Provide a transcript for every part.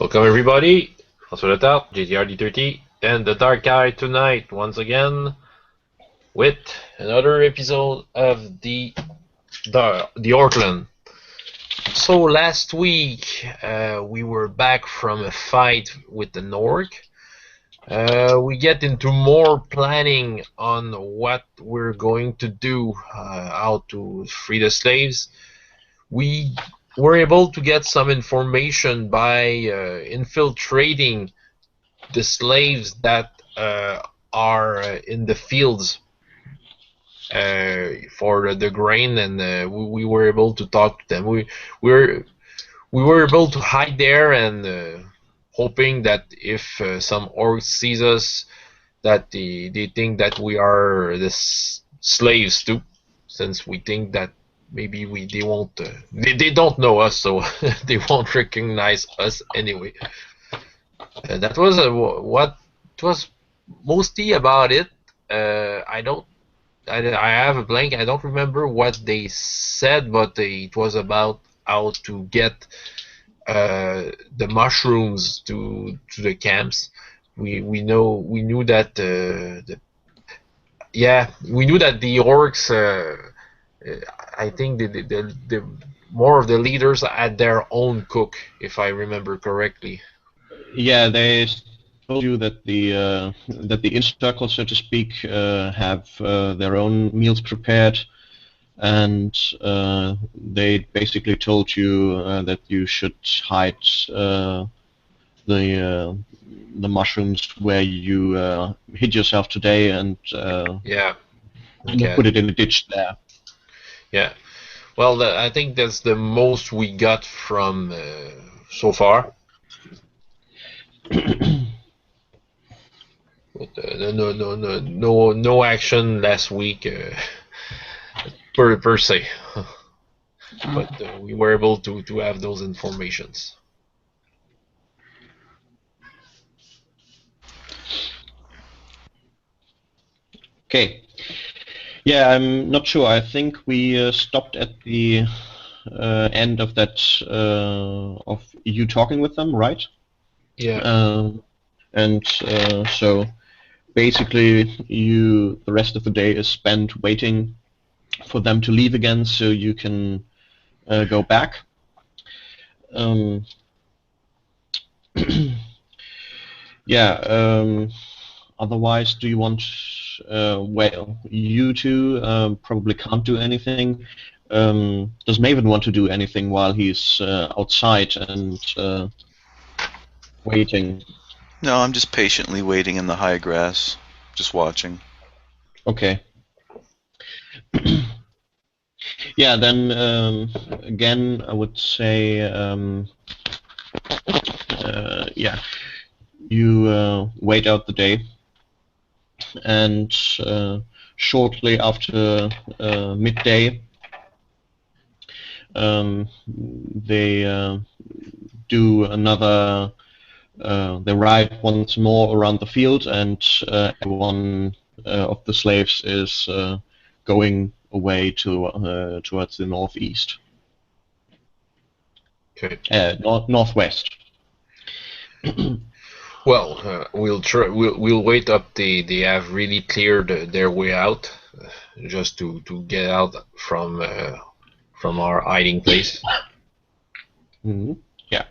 Welcome everybody, François Le Tart, JTRD30, and the Dark Guy tonight once again with another episode of the Orkland. So last week we were back from a fight with the Noir. We get into more planning on what we're going to do, how to free the slaves. We were able to get some information by infiltrating the slaves that are in the fields for the grain, and we were able to talk to them. We were able to hide there, and hoping that if some orcs sees us, that they think that we are the slaves too, since we think that maybe they won't they don't know us, so they won't recognize us anyway. That was what it was mostly about it. I have a blank. I don't remember what they said, but it was about how to get the mushrooms to the camps. We knew that we knew that the orcs. I think the more of the leaders had their own cook, if I remember correctly. Yeah, they told you that the inner circle, so to speak, have their own meals prepared, and they basically told you that you should hide the mushrooms where you hid yourself today, and put it in a ditch there. Yeah. Well, I think that's the most we got from so far. But, no action last week per se. But we were able to have those informations. Okay. Yeah, I'm not sure. I think we stopped at the end of that of you talking with them, right? Yeah. So basically, the rest of the day is spent waiting for them to leave again, so you can go back. Otherwise, do you want? Well, you two probably can't do anything. Does Maven want to do anything while he's outside and waiting? No, I'm just patiently waiting in the high grass, just watching. Okay. Yeah, then again, I would say, you wait out the day, and shortly after midday, they do another. They ride once more around the field, and one of the slaves is going away towards the northeast. Okay. Northwest. Well, we'll wait up. They have really cleared their way out, just to get out from our hiding place. Mm-hmm. Yeah.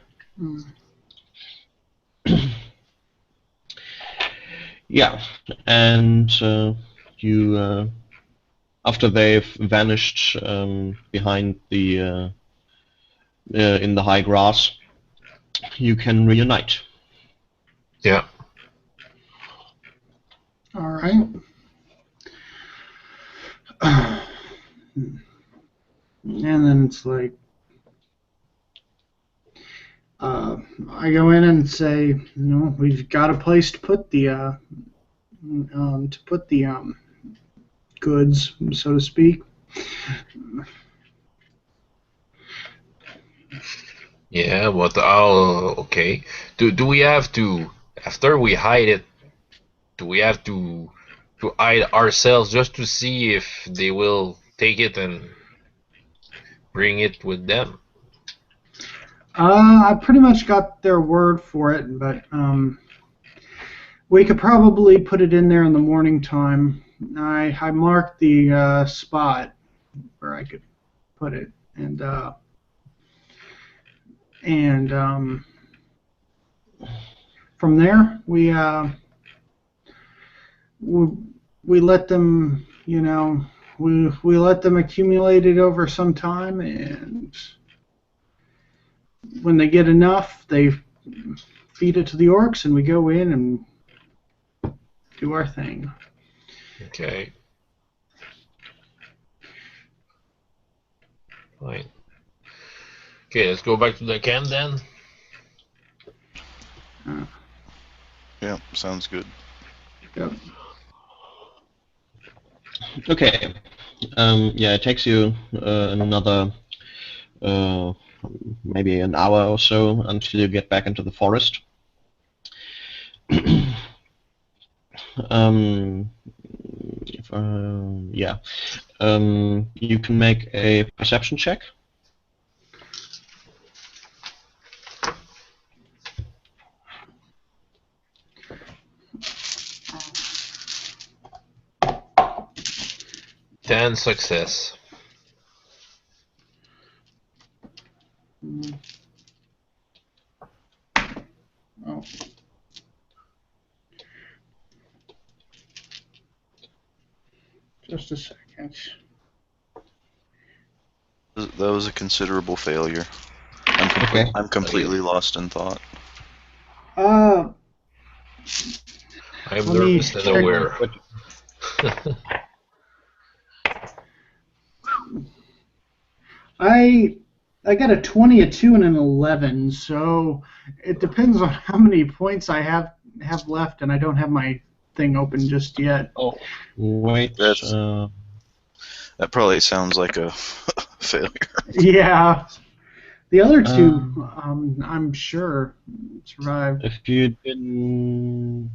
Yeah, and you after they've vanished behind the in the high grass, you can reunite. Yeah. All right. And then it's like, I go in and say, we've got a place to put the goods, so to speak. Yeah, but okay. Do we have to, after we hide it, do we have to hide ourselves just to see if they will take it and bring it with them? I pretty much got their word for it, but we could probably put it in there in the morning time. I marked the spot where I could put it, and from there we let them, we let them accumulate it over some time, and when they get enough, they feed it to the orcs, and we go in and do our thing. Okay. Fine. Okay, let's go back to the camp then. Yeah, sounds good. Yep. Okay. Yeah, it takes you another maybe an hour or so until you get back into the forest. Yeah. You can make a perception check. Ten success. Oh. Just a second. That was a considerable failure. Okay. I'm completely lost in thought. I'm Let me nervous and check. aware. I got a 20, a 2, and an 11, so it depends on how many points I have left, and I don't have my thing open just yet. Oh, wait. That probably sounds like a failure. Yeah. The other two, I'm sure survived. If you didn't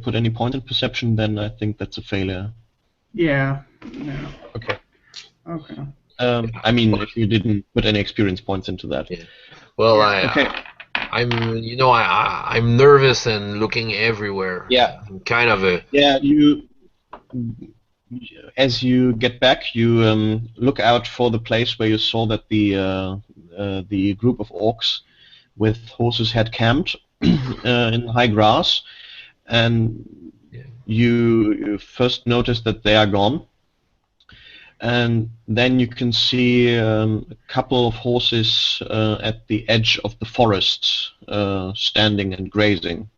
put any point in perception, then I think that's a failure. Yeah. Yeah. Okay. Okay. I mean, if you didn't put any experience points into that. Yeah. Well, Yeah. I'm nervous and looking everywhere. Yeah. I'm kind of a. Yeah. As you get back, you look out for the place where you saw that the group of orcs with horses had camped in high grass, and you first notice that they are gone, and then you can see a couple of horses at the edge of the forest, standing and grazing.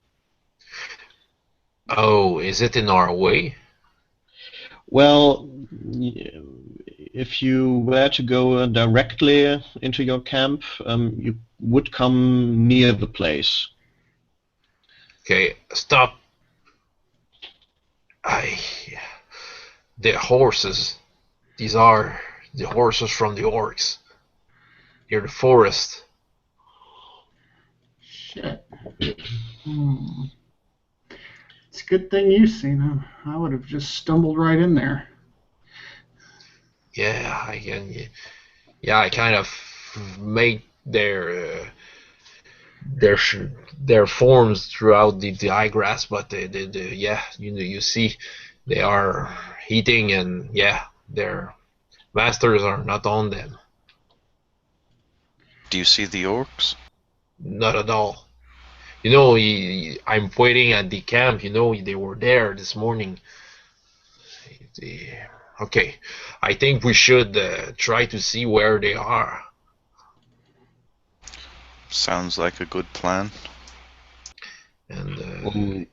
Oh, is it in our way? Well, if you were to go directly into your camp, you would come near the place. Okay, stop. The horses. These are the horses from the orcs. Near the forest. Shit. It's a good thing you've seen them. I would have just stumbled right in there. Yeah, I can. Yeah, I kind of made their forms throughout the high grass, but yeah, you see, they are eating, and yeah, their masters are not on them. Do you see the orcs? Not at all. I'm waiting at the camp. They were there this morning. Okay, I think we should try to see where they are. Sounds like a good plan. And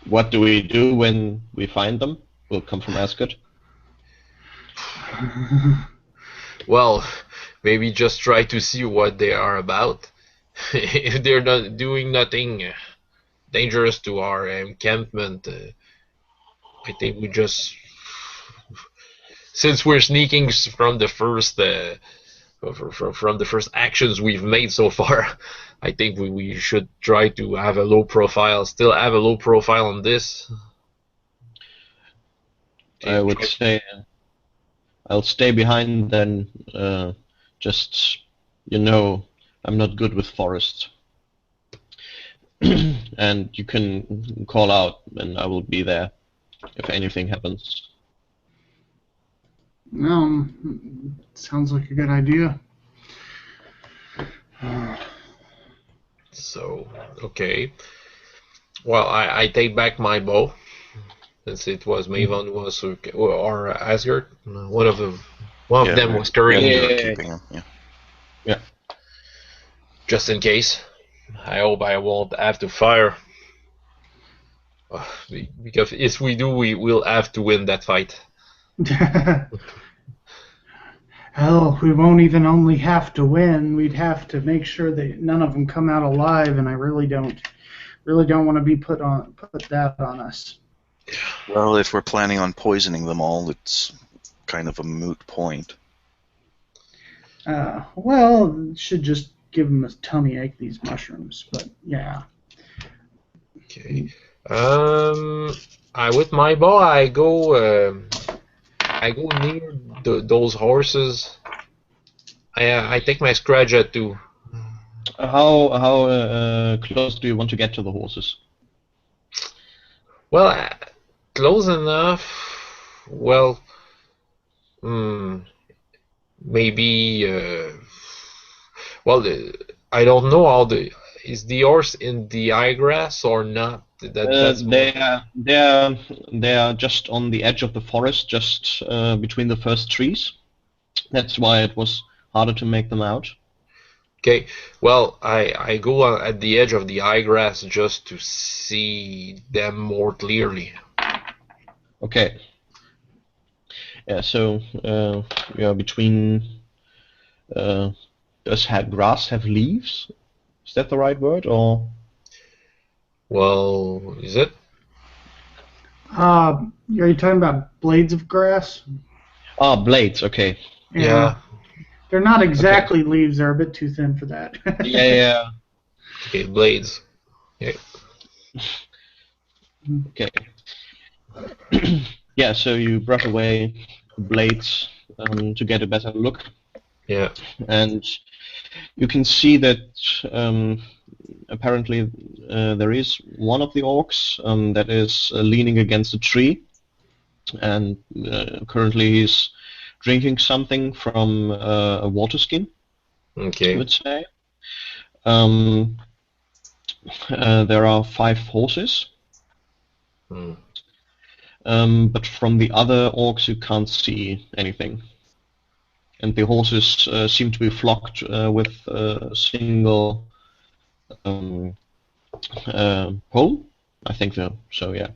what do we do when we find them? We'll come from Ascot. Well, maybe just try to see what they are about. If they're not doing nothing dangerous to our encampment, I think we just, since we're sneaking from the first actions we've made so far, I think we should try to have a low profile. Still have a low profile on this. I would say I'll stay behind then, just I'm not good with forests. And you can call out, and I will be there if anything happens. Sounds like a good idea. So, okay. Well, I take back my bow, since it was Maven who was or Asgard. One of them was carrying you were Yeah. keeping him. Yeah. just in case. I hope I won't have to fire. Because if we do, we will have to win that fight. Hell, we won't even only have to win. We'd have to make sure that none of them come out alive, and I really don't want to be put that on us. Well, if we're planning on poisoning them all, it's kind of a moot point. Well, should just give them a tummy ache, these mushrooms. But yeah. Okay. With my bow, I go near those horses. I take my scratcher too. How close do you want to get to the horses? Well, close enough. Well, maybe. Well, I don't know how is the horse in the high grass or not. They are just on the edge of the forest, just between the first trees. That's why it was harder to make them out. Okay, well, I go at the edge of the high grass just to see them more clearly. Okay. Yeah, so between. Does grass have leaves? Is that the right word, or? Well, is it? Are you talking about blades of grass? Ah, blades. Okay. Yeah. They're not exactly leaves. They're a bit too thin for that. Yeah. Okay, blades. Yeah. Okay. Yeah, so you brush away the blades to get a better look. Yeah. And you can see that apparently there is one of the orcs that is leaning against a tree, and currently he's drinking something from a water skin. Okay. I would say. There are 5 horses. But from the other orcs you can't see anything. And the horses seem to be flocked with a single pole, I think so, yeah.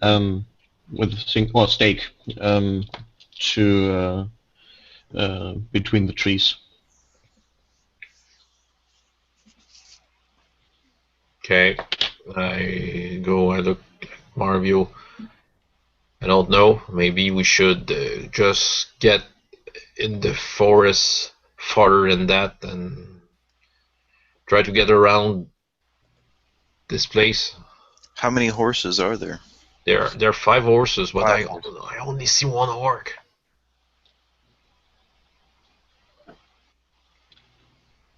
With a single stake to between the trees. Okay. I look at Marvio. I don't know. Maybe we should just get in the forest farther than that and try to get around this place. How many horses are there? There are 5 horses, but I 5 only see one orc.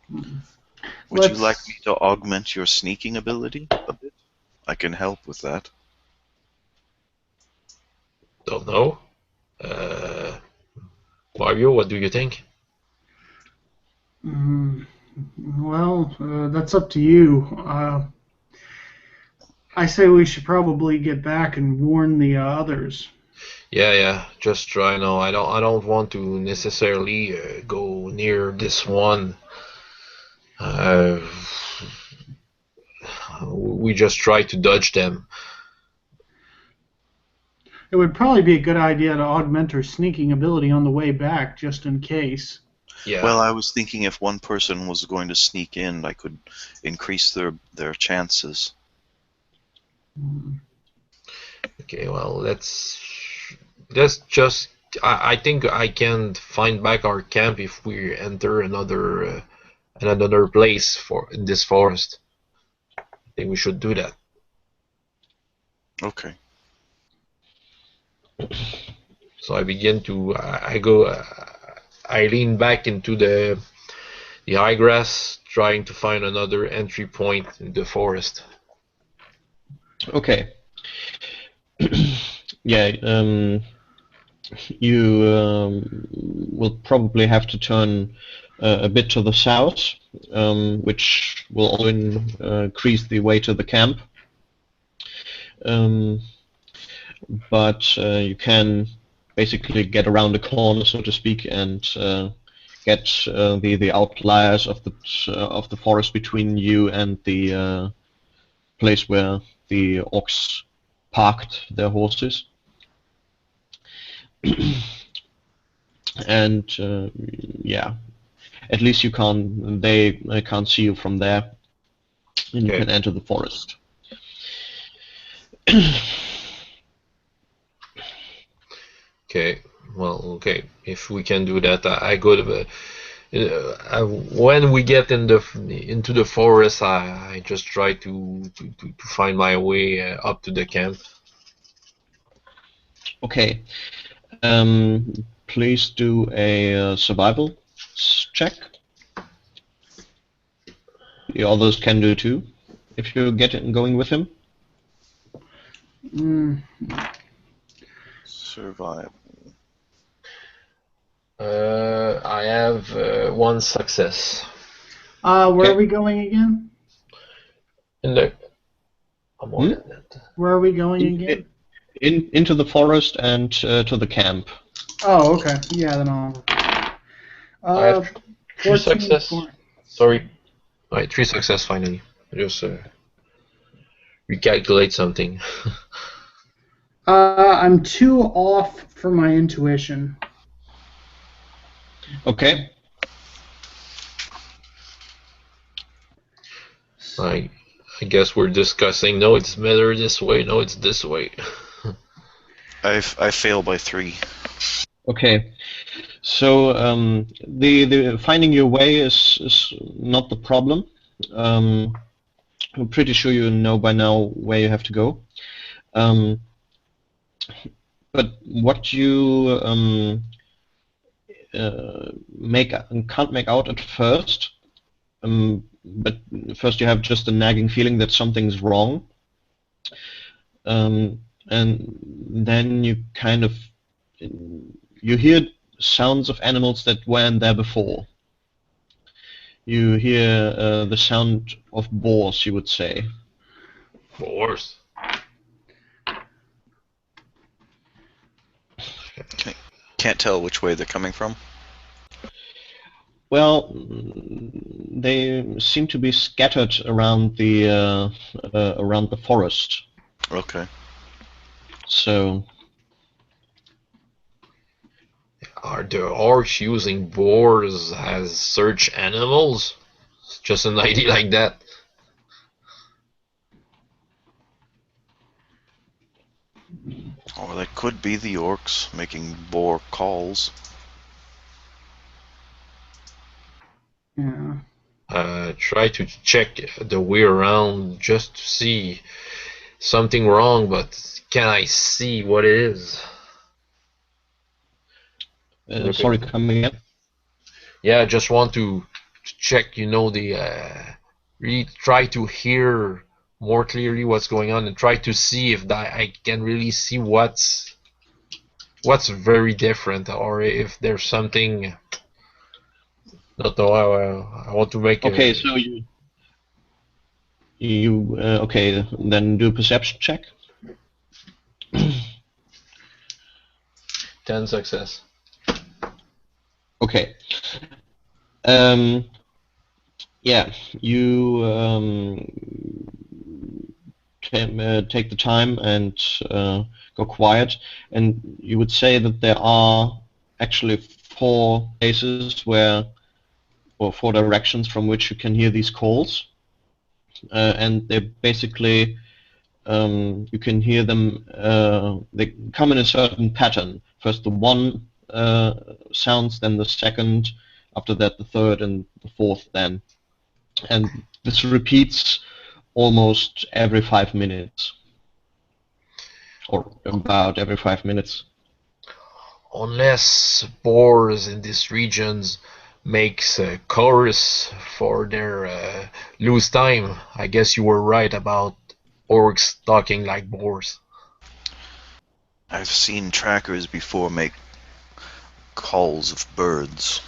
Would you like me to augment your sneaking ability a bit? I can help with that. Don't know. Mario, what do you think? Well, that's up to you. I say we should probably get back and warn the others. Yeah. Just try. No, I don't want to necessarily go near this one. We just try to dodge them. It would probably be a good idea to augment her sneaking ability on the way back, just in case. Yeah. Well, I was thinking if one person was going to sneak in, I could increase their chances. Okay, well, let's just. I think I can find back our camp if we enter another place in this forest. I think we should do that. Okay. So I begin to. I lean back into the high grass, trying to find another entry point in the forest. Okay. Yeah. You will probably have to turn a bit to the south, which will also increase the way to the camp. But you can basically get around the corner, so to speak, and get the outliers of the forest between you and the place where the orcs parked their horses. And yeah, at least they can't see you from there, and you Okay. can enter the forest. Okay, well, okay. If we can do that, I go to when we get into the forest, I just try to find my way up to the camp. Okay. Please do a survival check. The others can do too, if you get it going with him. Survive. I have one success. Where Okay. are we going again? In the more than that. Where are we going again? Into the forest and to the camp. Oh, okay. Yeah, then I'll. I have 3 14 success. for- Sorry, right, 3 success finally. I just recalculate something. I'm 2 off for my intuition. Okay. I guess we're discussing. No, it's better this way. No, it's this way. I fail by 3. Okay. So the finding your way is not the problem. I'm pretty sure you know by now where you have to go. But what you can't make out at first, but first you have just a nagging feeling that something's wrong, and then you kind of you hear sounds of animals that weren't there before. You hear the sound of boars, you would say. Boars. Can't tell which way they're coming from. Well, they seem to be scattered around the forest. Okay. So Are the orcs using boars as search animals? Just an idea like that. Or that could be the orcs making boar calls. Yeah. Try to check the way around just to see something wrong, but can I see what it is? sorry, come again. Yeah, I just want to check, really try to hear more clearly what's going on and try to see if I can really see what's very different, or if there's something. Not know. I want to make. Okay, so you okay? Then do a perception check. 10 success. Okay. Yeah, you can take the time and go quiet, and you would say that there are actually 4 places or 4 directions from which you can hear these calls, and they basically you can hear them. They come in a certain pattern. First the one sounds, then the second, after that the third, and the fourth then. And this repeats almost every 5 minutes. Or about every 5 minutes. Unless boars in these regions makes a chorus for their lose time. I guess you were right about orcs talking like boars. I've seen trackers before make calls of birds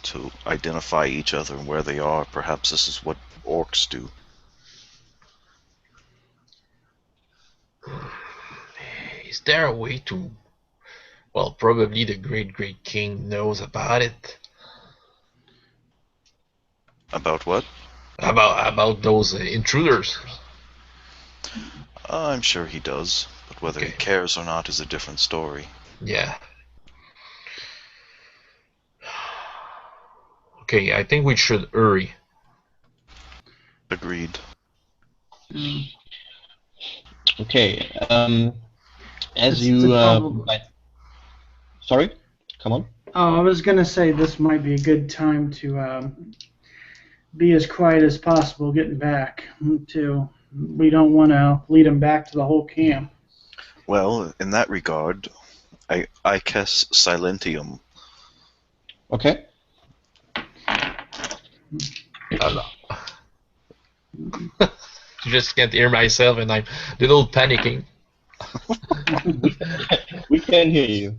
to identify each other and where they are. Perhaps this is what orcs do. Is there a way to... Well, probably the great king knows about it. About what? About those intruders. I'm sure he does, but whether he cares or not is a different story. Yeah. Okay, I think we should hurry. Agreed. Okay. As It's you probably- sorry, come on. Oh, I was gonna say this might be a good time to be as quiet as possible getting back. Too, we don't want to lead them back to the whole camp. Well, in that regard, I cast Silentium. Okay. You just can't hear myself, and I'm a little panicking. We can hear you.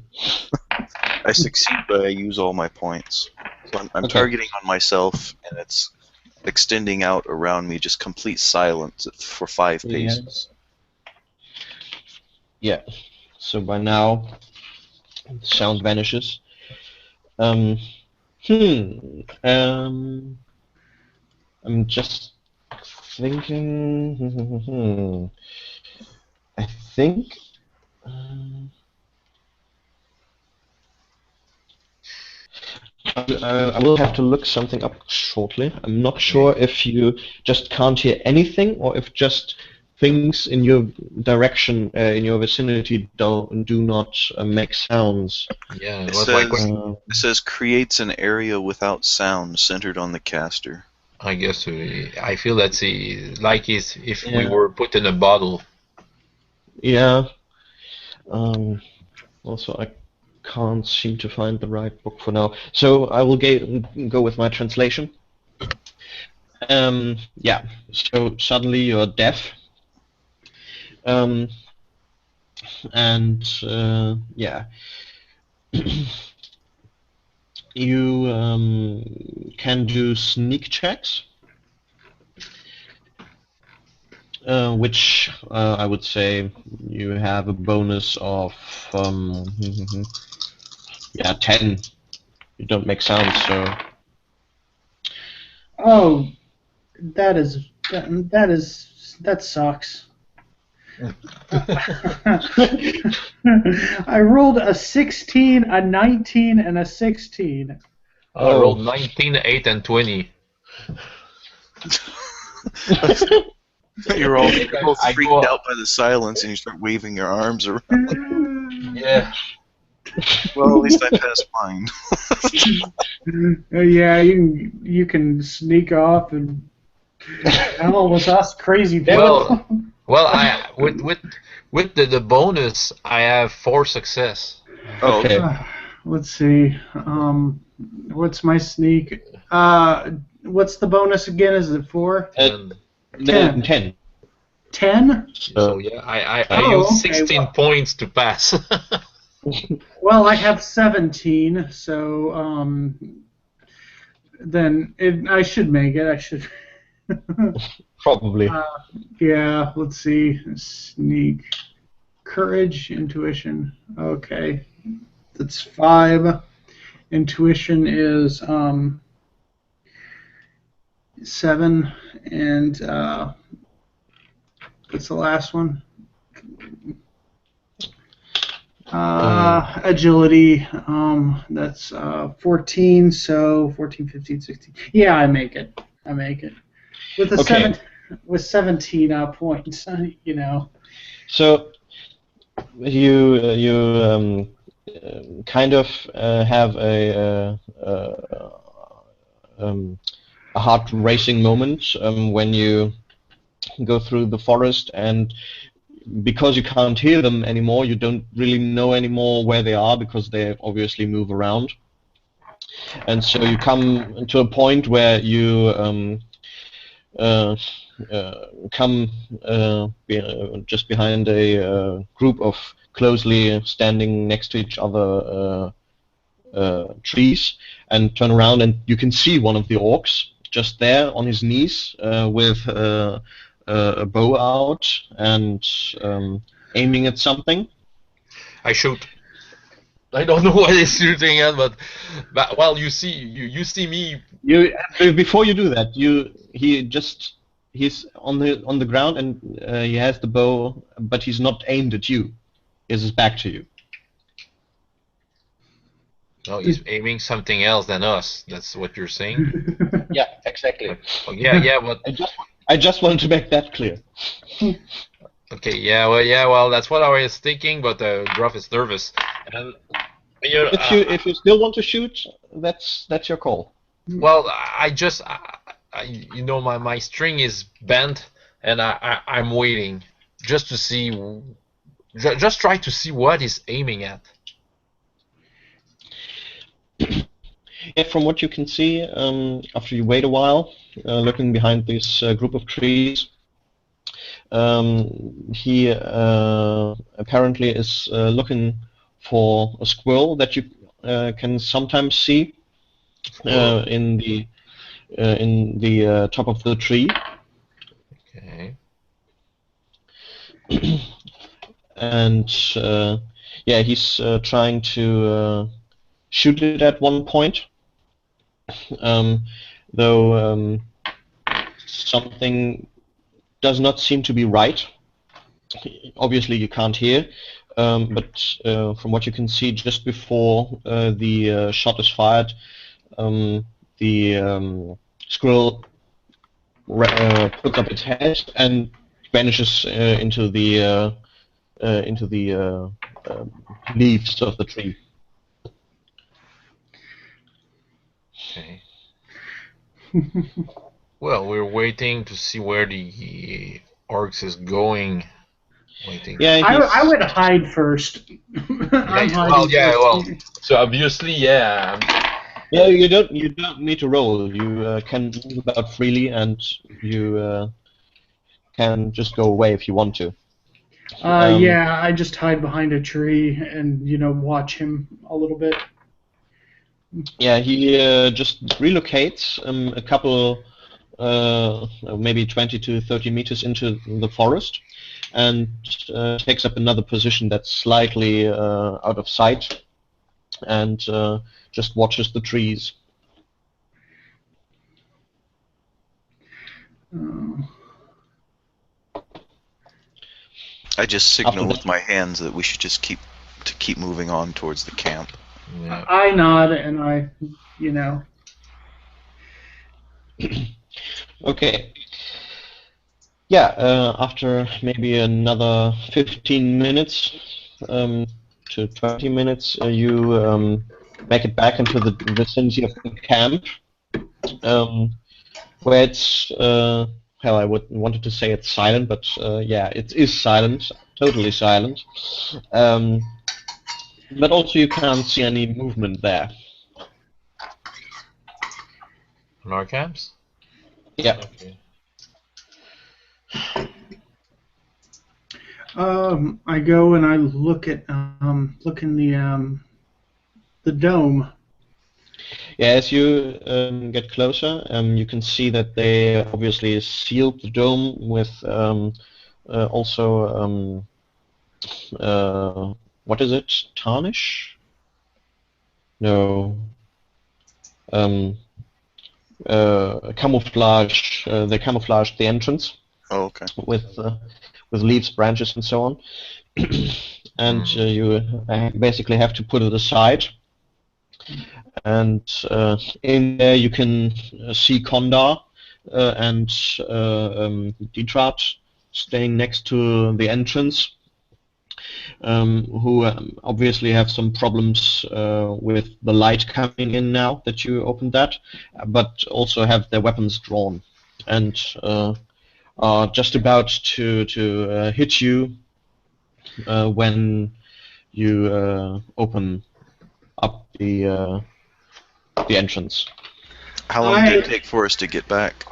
I succeed, but I use all my points. So I'm Okay. targeting on myself, and it's extending out around me, just complete silence for 5 Yeah. paces. Yeah. So by now, the sound vanishes. I'm just thinking. I think. I will have to look something up shortly. I'm not sure if you just can't hear anything or if just things in your direction, in your vicinity, do not make sounds. Yeah, It what says- my question? It says creates an area without sound centered on the caster. I guess I feel that's like if we Yeah. were put in a bottle. Yeah. Also, I can't seem to find the right book for now, so I will go with my translation. Yeah. So suddenly you're deaf. And yeah. You can do sneak checks, which I would say you have a bonus of yeah, 10. You don't make sounds, so Oh, that sucks. I rolled a 16, a 19, and a 16. I rolled 19, 8, and 20. You're all both I freaked go up. out by the silence, and you start waving your arms around. Yeah. Well, at least I passed mine. Yeah, you can sneak off and hell with us crazy people. Well, I with the bonus, I have 4 success. Oh, okay. Let's see. What's my sneak? What's the bonus again? Is it 4? And 10. 10. 10? so yeah, I Oh, use okay, 16 well. points to pass. Well, I have 17, so then I should make it. I should. Probably. Yeah, let's see. Sneak. Courage, intuition. Okay. That's 5. Intuition is 7. And what's the last one? Agility. That's 14. So 14, 15, 16. Yeah, I make it. With a Okay. 17 points, you know. So you kind of have a heart racing moment when you go through the forest, and because you can't hear them anymore, you don't really know anymore where they are because they obviously move around. And so you come to a point where you come just behind a group of closely standing next to each other trees, and turn around, and you can see one of the orcs just there on his knees with a bow out and aiming at something. I shoot. I don't know what he's shooting at, but well, you see me. You before you do that, he's on the ground, and he has the bow, but he's not aimed at you. He has his back to you. No, he's aiming something else than us. That's what you're saying. Yeah, exactly. Oh, yeah, but I just wanted to make that clear. okay, well, that's what I was thinking, but Gruff is nervous, and you know, If you still want to shoot, that's your call. well, you know, my string is bent, and I'm waiting just to see, just try to see what he's aiming at. Yeah, from what you can see, after you wait a while, looking behind this group of trees, he apparently is looking for a squirrel that you can sometimes see in the top of the tree. Okay. And yeah, he's trying to shoot it at one point, though something does not seem to be right. Obviously, you can't hear, but from what you can see, just before the shot is fired, the squirrel puts up its head and vanishes into the leaves of the tree. Okay. Well, we're waiting to see where the orcs is going. Waiting. Yeah, I would hide first. Well, so obviously, yeah. Yeah, you don't need to roll. You can move about freely, and you can just go away if you want to. Yeah, I just hide behind a tree and watch him a little bit. Yeah, he just relocates a couple, maybe 20 to 30 meters into the forest, and takes up another position that's slightly out of sight, and just watches the trees. I just signal with my hands that we should just keep moving on towards the camp. Yeah. I nod and I. Okay. Yeah, after maybe another 15 minutes to 20 minutes, you make it back into the vicinity of the camp, where it's, hell, I wanted to say it's silent, but yeah, it is silent, totally silent. But also you can't see any movement there. On our camps? Yeah. Okay. I go and I look in the dome. Yeah, as you get closer, you can see that they obviously sealed the dome with also what is it? Tarnish? No. Camouflage. They camouflaged the entrance. Oh, okay. With leaves, branches, and so on. And you basically have to put it aside. And in there you can see Kondar and Ditrat staying next to the entrance, who obviously have some problems with the light coming in now that you opened that, but also have their weapons drawn and are just about to hit you when you open up the the entrance. How long did it take for us to get back?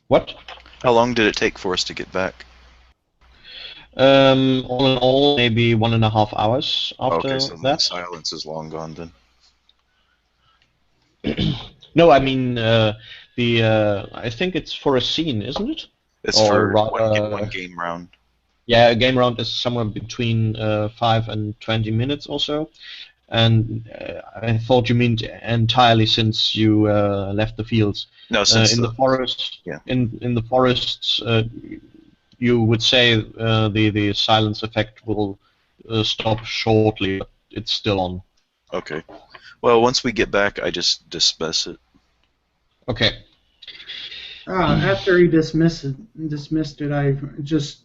What? How long did it take for us to get back? All in all, maybe 1.5 hours after Okay, so then the that. silence is long gone then. No, I mean I think it's for a scene, isn't it? It's Or for rather, one game round. Yeah, a game round is somewhere between 5 and 20 minutes or so. And I thought you meant entirely since you left the fields. No, since in the forest. yeah. In the forests, you would say the silence effect will stop shortly, but it's still on. Okay. Well, once we get back, I just dismiss it. Okay. After he dismissed it, I just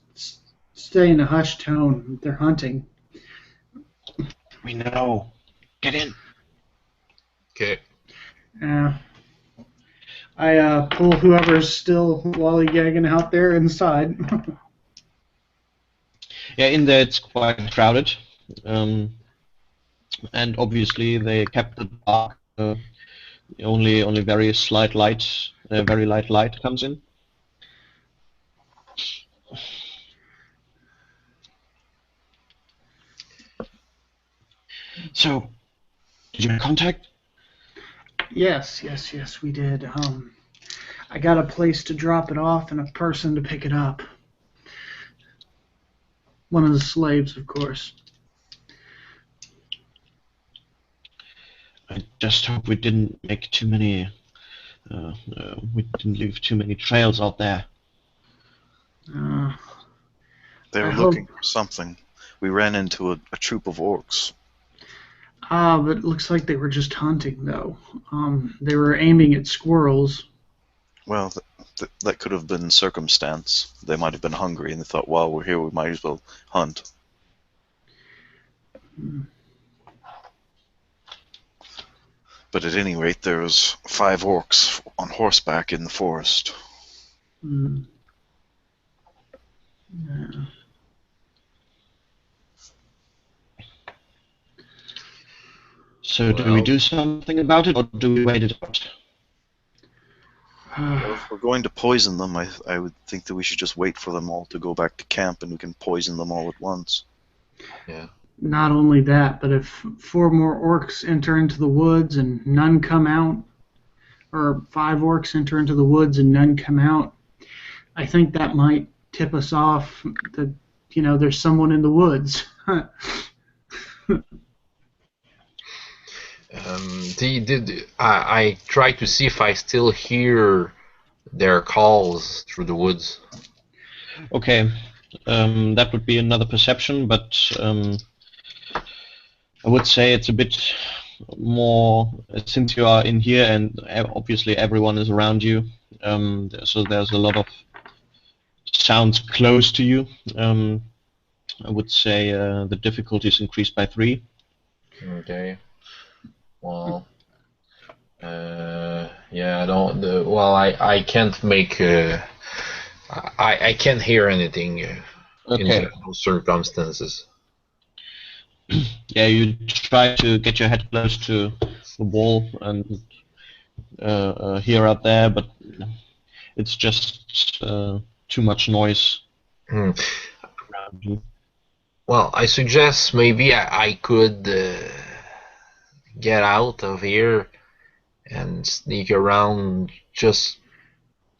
stay in a hushed tone. They're hunting. We know. Get in. Okay. I pull whoever's still lollygagging out there inside. Yeah, in there it's quite crowded. And obviously they kept it dark. Only very slight light, very light light comes in. So, did you make contact? Yes, we did. I got a place to drop it off and a person to pick it up. One of the slaves, of course. I just hope we didn't make too many. We didn't leave too many trails out there. They were looking for something. We ran into a troop of orcs. But it looks like they were just hunting, though. They were aiming at squirrels. Well, that could have been circumstance. They might have been hungry and they thought, while we're here, we might as well hunt. But at any rate, there was 5 orcs on horseback in the forest. Yeah. So do we do something about it, or do we wait it out? Well, if we're going to poison them, I would think that we should just wait for them all to go back to camp and we can poison them all at once. Yeah. Not only that, but if 4 more orcs enter into the woods and none come out, or 5 orcs enter into the woods and none come out, I think that might tip us off that, there's someone in the woods. I try to see if I still hear their calls through the woods. Okay, that would be another perception, but I would say it's a bit more, since you are in here and obviously everyone is around you, so there's a lot of sounds close to you. I would say the difficulty is increased by 3. Okay. Well, yeah, I don't. Well, I can't make. I can't hear anything in those circumstances. Yeah, you try to get your head close to the wall and hear out there, but it's just too much noise around you. Well, I suggest maybe I could get out of here and sneak around, just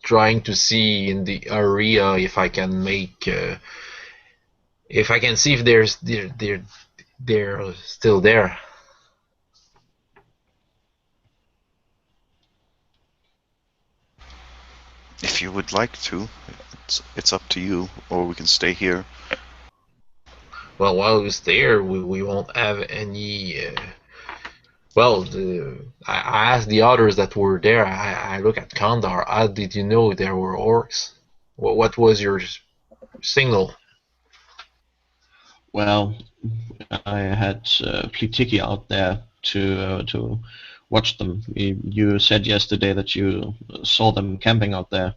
trying to see in the area if I can make, if I can see if they're still there. If you would like to, it's up to you, or we can stay here. Well, while we stay here, we won't have any. Well, I asked the others that were there. I look at Kandar. How did you know there were orcs? What was your signal? Well, I had Plitiki out there to watch them. You said yesterday that you saw them camping out there.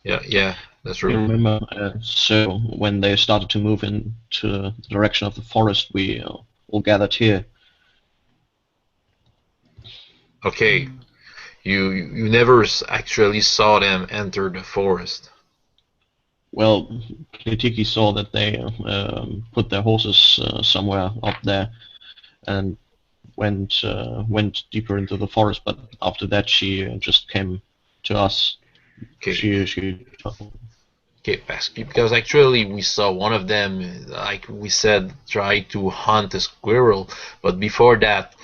Yeah, that's true. You remember? So when they started to move into the direction of the forest, we all gathered here. Okay, you never actually saw them enter the forest. Well, Kitiki saw that they put their horses somewhere up there and went deeper into the forest. But after that, she just came to us. Okay. She Okay, because actually we saw one of them, like we said, try to hunt a squirrel, but before that,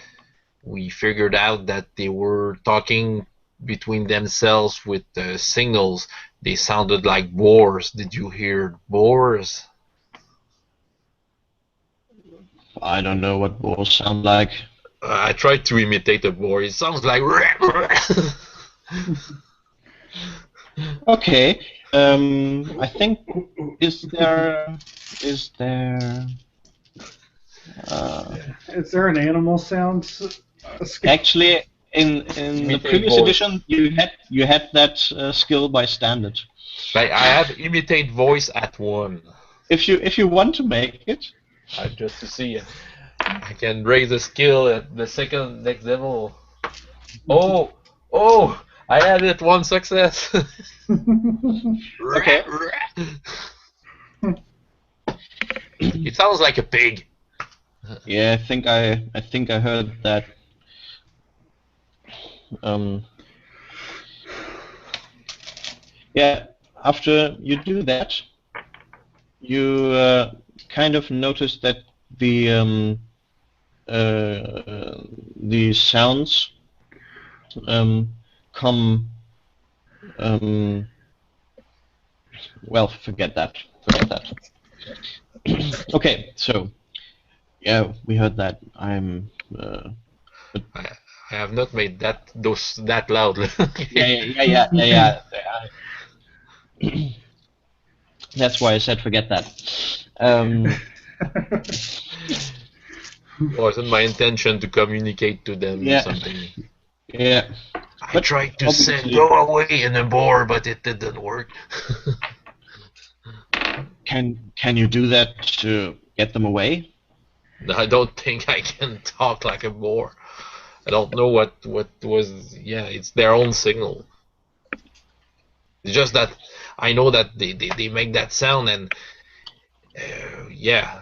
we figured out that they were talking between themselves with signals. They sounded like boars. Did you hear boars? I don't know what boars sound like. I tried to imitate a boar. It sounds like. Okay. I think is there Is there an animal sound? actually in the Imitate previous voice. edition you had that skill by standard. Like I have imitate voice at 1. If you want to make it, Just to see, I can raise the skill at the second next level. Oh, I added 1 success. Okay. It sounds like a pig. yeah, I think I heard that. Yeah, after you do that, you kind of notice that the sounds come. Well, forget that. Okay, so yeah, we heard that. I have not made that loudly. Yeah. That's why I said forget that. Wasn't my intention to communicate to them Yeah. something. Yeah. I tried to say go away in a boar, but it didn't work. Can you do that to get them away? I don't think I can talk like a boar. I don't know what was. Yeah, it's their own signal. It's just that I know that they make that sound, and yeah,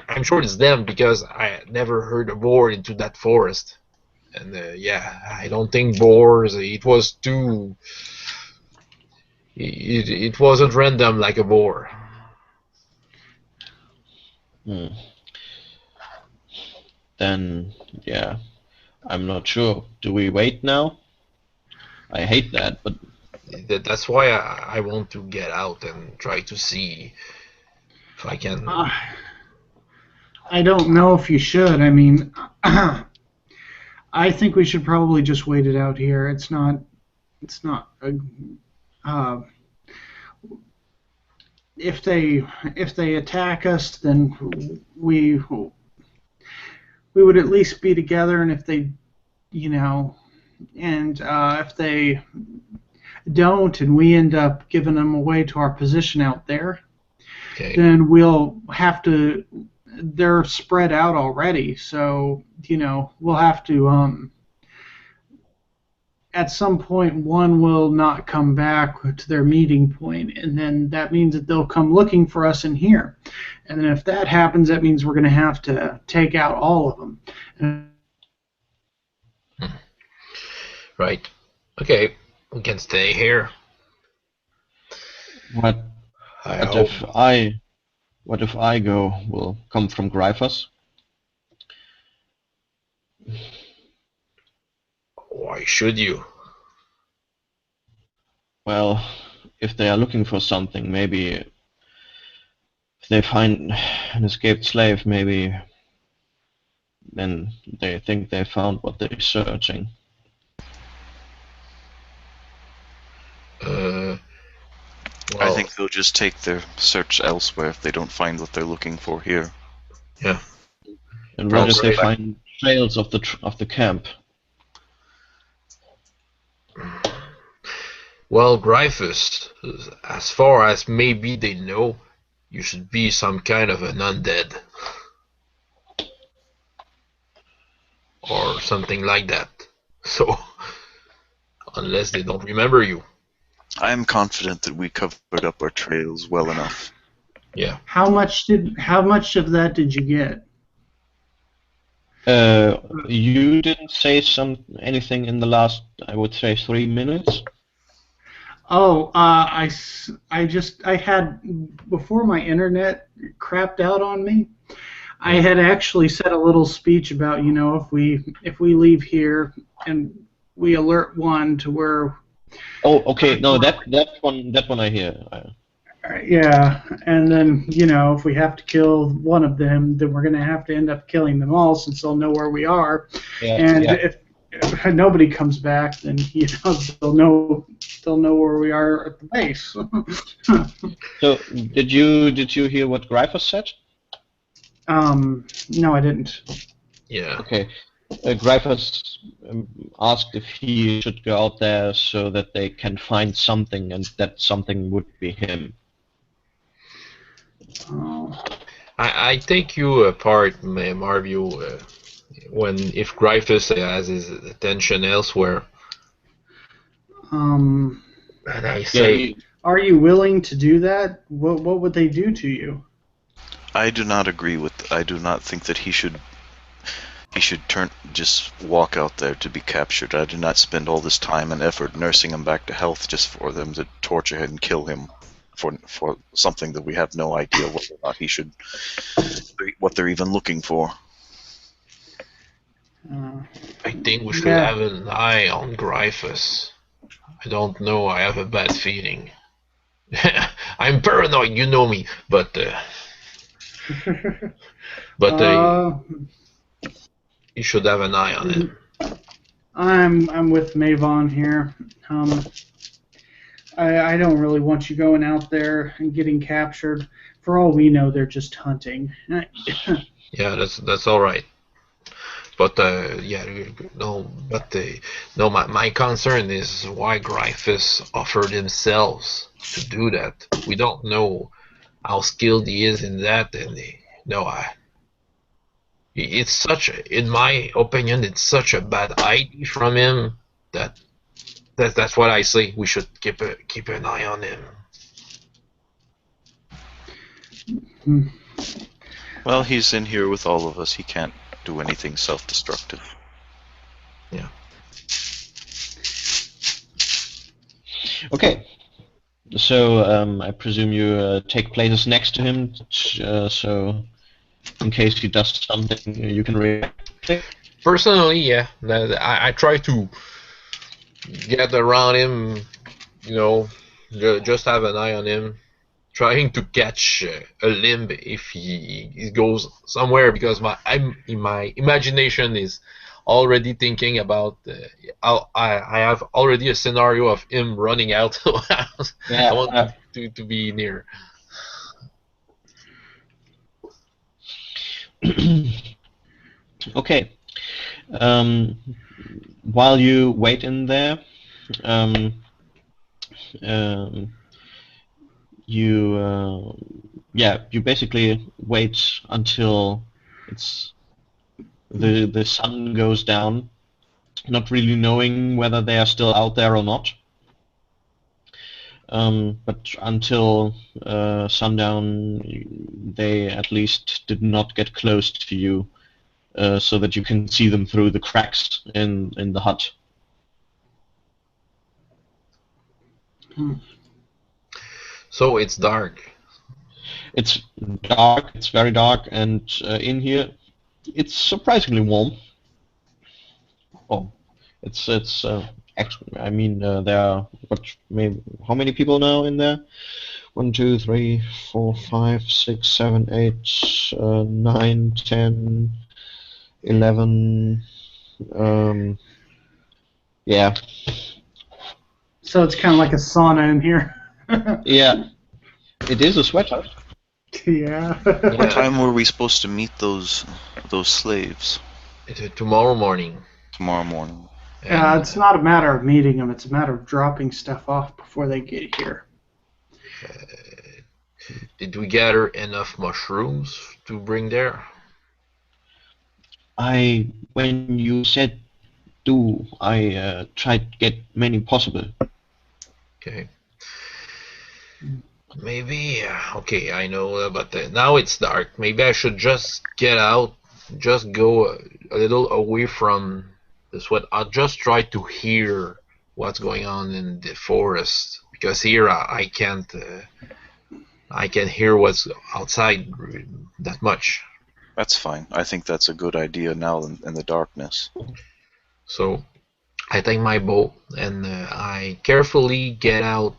I'm sure it's them because I never heard a boar into that forest. And yeah, I don't think boars. It was too. It wasn't random like a boar. Then yeah, I'm not sure. Do we wait now? I hate that, but That's why I want to get out and try to see if I can. I don't know if you should. I mean, I think we should probably just wait it out here. It's not. If they attack us, then we would at least be together. And if they, if they don't, and we end up giving them away to our position out there, Okay. then we'll have to. They're spread out already, so we'll have to. At some point, one will not come back to their meeting point, and then that means that they'll come looking for us in here. And then if that happens, that means we're going to have to take out all of them. Right. Okay. We can stay here. what I what hope. if I go will come from Gryphus? Why should you? Well, if they are looking for something, maybe if they find an escaped slave, maybe then they think they found what they're searching. I Well, think they'll just take their search elsewhere if they don't find what they're looking for here. yeah. And what if they Probably. find trails of the camp? Well, Gryphus, as far as maybe they know, you should be some kind of an undead. Or something like that. So, unless they don't remember you. I am confident that we covered up our trails well enough. Yeah. How much of that did you get? You didn't say anything in the last, I would say, 3 minutes. Oh, I had, before my internet crapped out on me, I had actually said a little speech about, if we leave here and we alert one to where. Oh, okay. No, that one I hear. Yeah, and then, if we have to kill one of them, then we're going to have to end up killing them all since they'll know where we are. Yeah, And yeah. if nobody comes back, then, they'll know where we are at the base. So, did you hear what Gryphus said? No, I didn't. Yeah. Okay. Gryphus asked if he should go out there so that they can find something, and that something would be him. Oh. I take you apart, Marvio, if Gryphus has his attention elsewhere. And I say, Are you willing to do that? What would they do to you? I do not agree with. I do not think that he should just walk out there to be captured. I do not spend all this time and effort nursing him back to health just for them to torture him and kill him for something that we have no idea whether or not he should, what they're even looking for. I think we should have an eye on Gryphus. I don't know, I have a bad feeling. I'm paranoid, you know me, but you should have an eye on him. I'm with Mavon here. I don't really want you going out there and getting captured. For all we know, they're just hunting. Yeah, that's all right. But my concern is why Gryphus offered himself to do that. We don't know how skilled he is in that, and it's in my opinion, it's such a bad idea from him that's what I say. We should keep an eye on him. Well, he's in here with all of us. He can't do anything self-destructive. Yeah. Okay. So I presume you take places next to him, so in case he does something, you can react. Personally, yeah. I try to get around him, just have an eye on him, trying to catch a limb if he goes somewhere, because my imagination is already thinking about I have already a scenario of him running out. I want to be near. Okay. While you wait in there, you basically wait until the sun goes down, not really knowing whether they are still out there or not. But until sundown, they at least did not get close to you, so that you can see them through the cracks in the hut. So it's dark. It's dark. It's very dark, and in here, it's surprisingly warm. Oh, it's actually. I mean, there are how many people now in there? 1, 2, 3, 4, 5, 6, 7, 8, 9, 10, 11. Yeah. So it's kind of like a sauna in here. Yeah. It is a sweater. Yeah. What time were we supposed to meet those slaves? Tomorrow morning. Tomorrow morning. It's not a matter of meeting them. It's a matter of dropping stuff off before they get here. Did we gather enough mushrooms to bring there? When you said do. I try to get many possible. Okay. Maybe, okay, I know, but now it's dark. Maybe I should just get out, just go a little away from the sweat. I'll just try to hear what's going on in the forest, because here I can't hear what's outside that much. That's fine. I think that's a good idea now in the darkness. So I take my bow and I carefully get out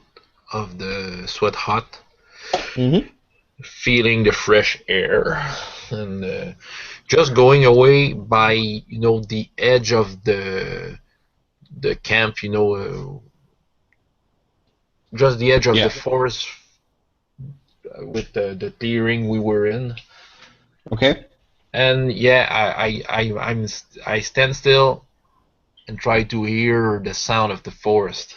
of the sweat hut, feeling the fresh air, and just going away by the edge of the camp, just the edge of the forest with the clearing we were in. Okay. And yeah, I stand still and try to hear the sound of the forest.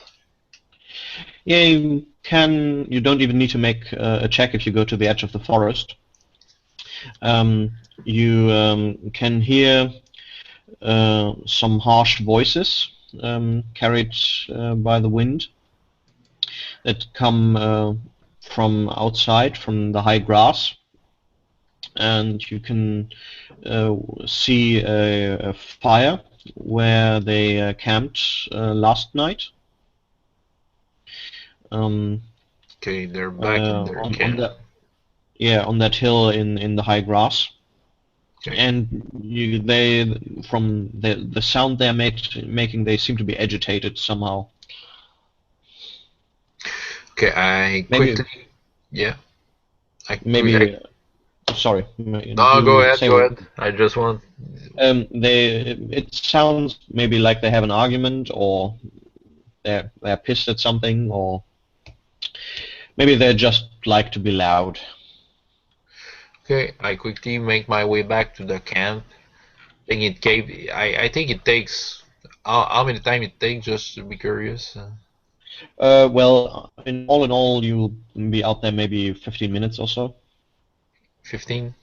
Yeah, you can. You don't even need to make a check if you go to the edge of the forest. You can hear some harsh voices carried by the wind that come from outside, from the high grass, and you can see a fire where they camped last night. Okay, they're back in their camp. On that hill in the high grass. Okay. And from the sound they're making, they seem to be agitated somehow. Okay, I quickly. Yeah. Sorry. No, go ahead. I just want. It sounds maybe like they have an argument, or they're pissed at something, or maybe they just like to be loud. Okay, I quickly make my way back to the camp. I think it takes how many time it takes, just to be curious. Well, in all, you'll be out there maybe 15 minutes or so. 15?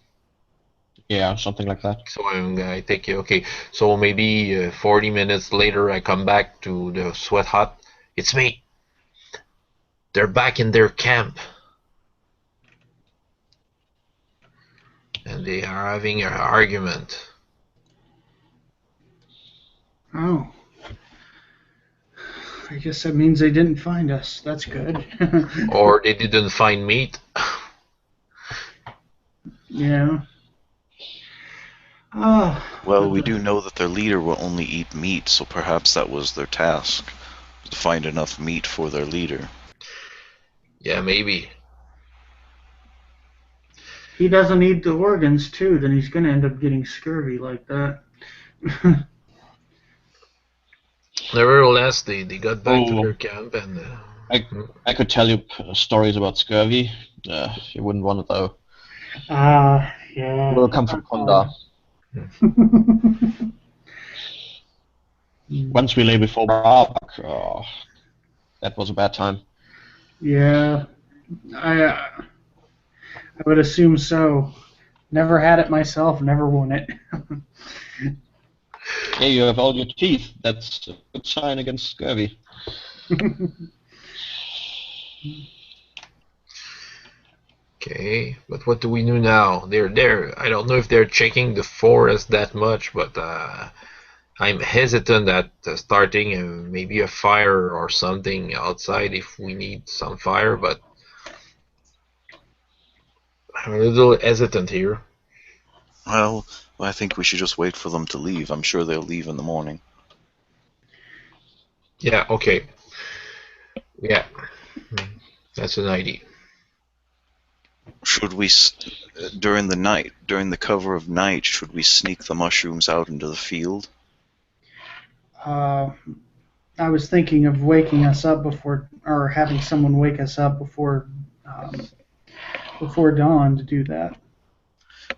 Yeah, something like that. So I take it. Okay, so maybe 40 minutes later, I come back to the sweat hut. It's me. They're back in their camp. And they are having an argument. Oh. I guess that means they didn't find us. That's good. Or they didn't find meat. Yeah. Well, we do know that their leader will only eat meat, so perhaps that was their task, to find enough meat for their leader. Yeah, maybe. He doesn't eat the organs, too, then he's going to end up getting scurvy like that. Nevertheless, they got back to their camp, and I could tell you stories about scurvy. You wouldn't want it though. Yeah. We'll come from Kondar. Once we lay before Barbak, that was a bad time. Yeah, I would assume so. Never had it myself, never won it. Yeah, you have all your teeth. That's a good sign against scurvy. Okay, but what do we do now? They're I don't know if they're checking the forest that much, but I'm hesitant at starting maybe a fire or something outside if we need some fire, but I'm a little hesitant here. Well, I think we should just wait for them to leave. I'm sure they'll leave in the morning. Yeah, okay. Yeah, that's an idea. Should we, during the cover of night, should we sneak the mushrooms out into the field? I was thinking of waking us up before, or having someone wake us up before dawn to do that.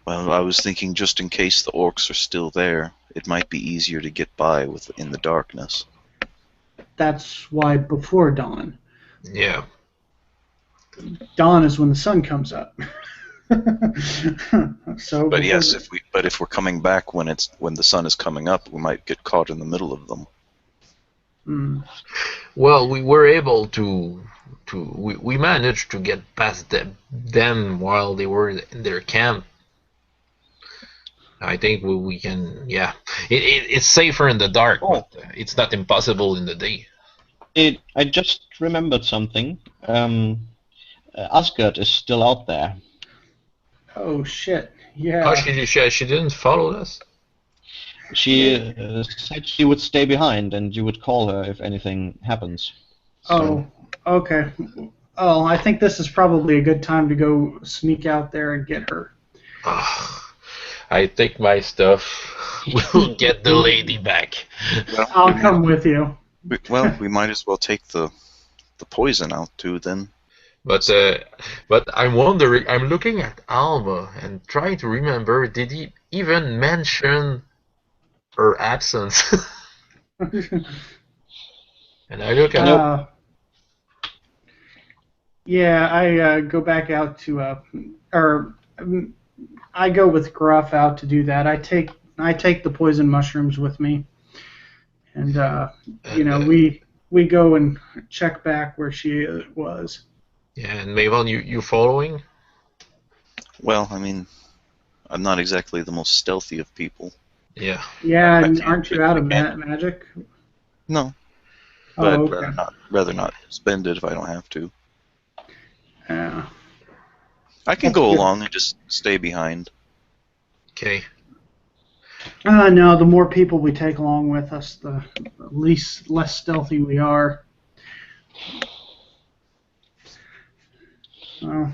Well, I was thinking just in case the orcs are still there, it might be easier to get by in the darkness. That's why before dawn. Yeah. Dawn is when the sun comes up. So, But before yes, the- if we're coming back when the sun is coming up, we might get caught in the middle of them. Mm. Well, we were able we managed to get past them while they were in their camp. I think we can, yeah. It's safer in the dark, Oh. but it's not impossible in the day. I just remembered something. Asgard is still out there. Oh shit! Oh, Yeah. she didn't follow us? She said she would stay behind and you would call her if anything happens. So, Oh, okay. Oh, I think this is probably a good time to go sneak out there and get her. I take my stuff. We'll get the lady back. Well, I'll come with you. we might as well take the poison out too then. But I'm wondering. I'm looking at Alma and trying to remember. Did he even mention her absence? And I look at Yeah, I go back out to I go with Gruff out to do that. I take the poison mushrooms with me, and we go and check back where she was. Yeah, and Mavon, you following? Well, I mean, I'm not exactly the most stealthy of people. Yeah. Yeah, I and feel aren't you pretty out of mechanical. magic? No, Oh, but okay. rather not spend it if I don't have to. Yeah. I can That's go good. along and just stay behind. Okay. No, the more people we take along with us, the less stealthy we are. Oh.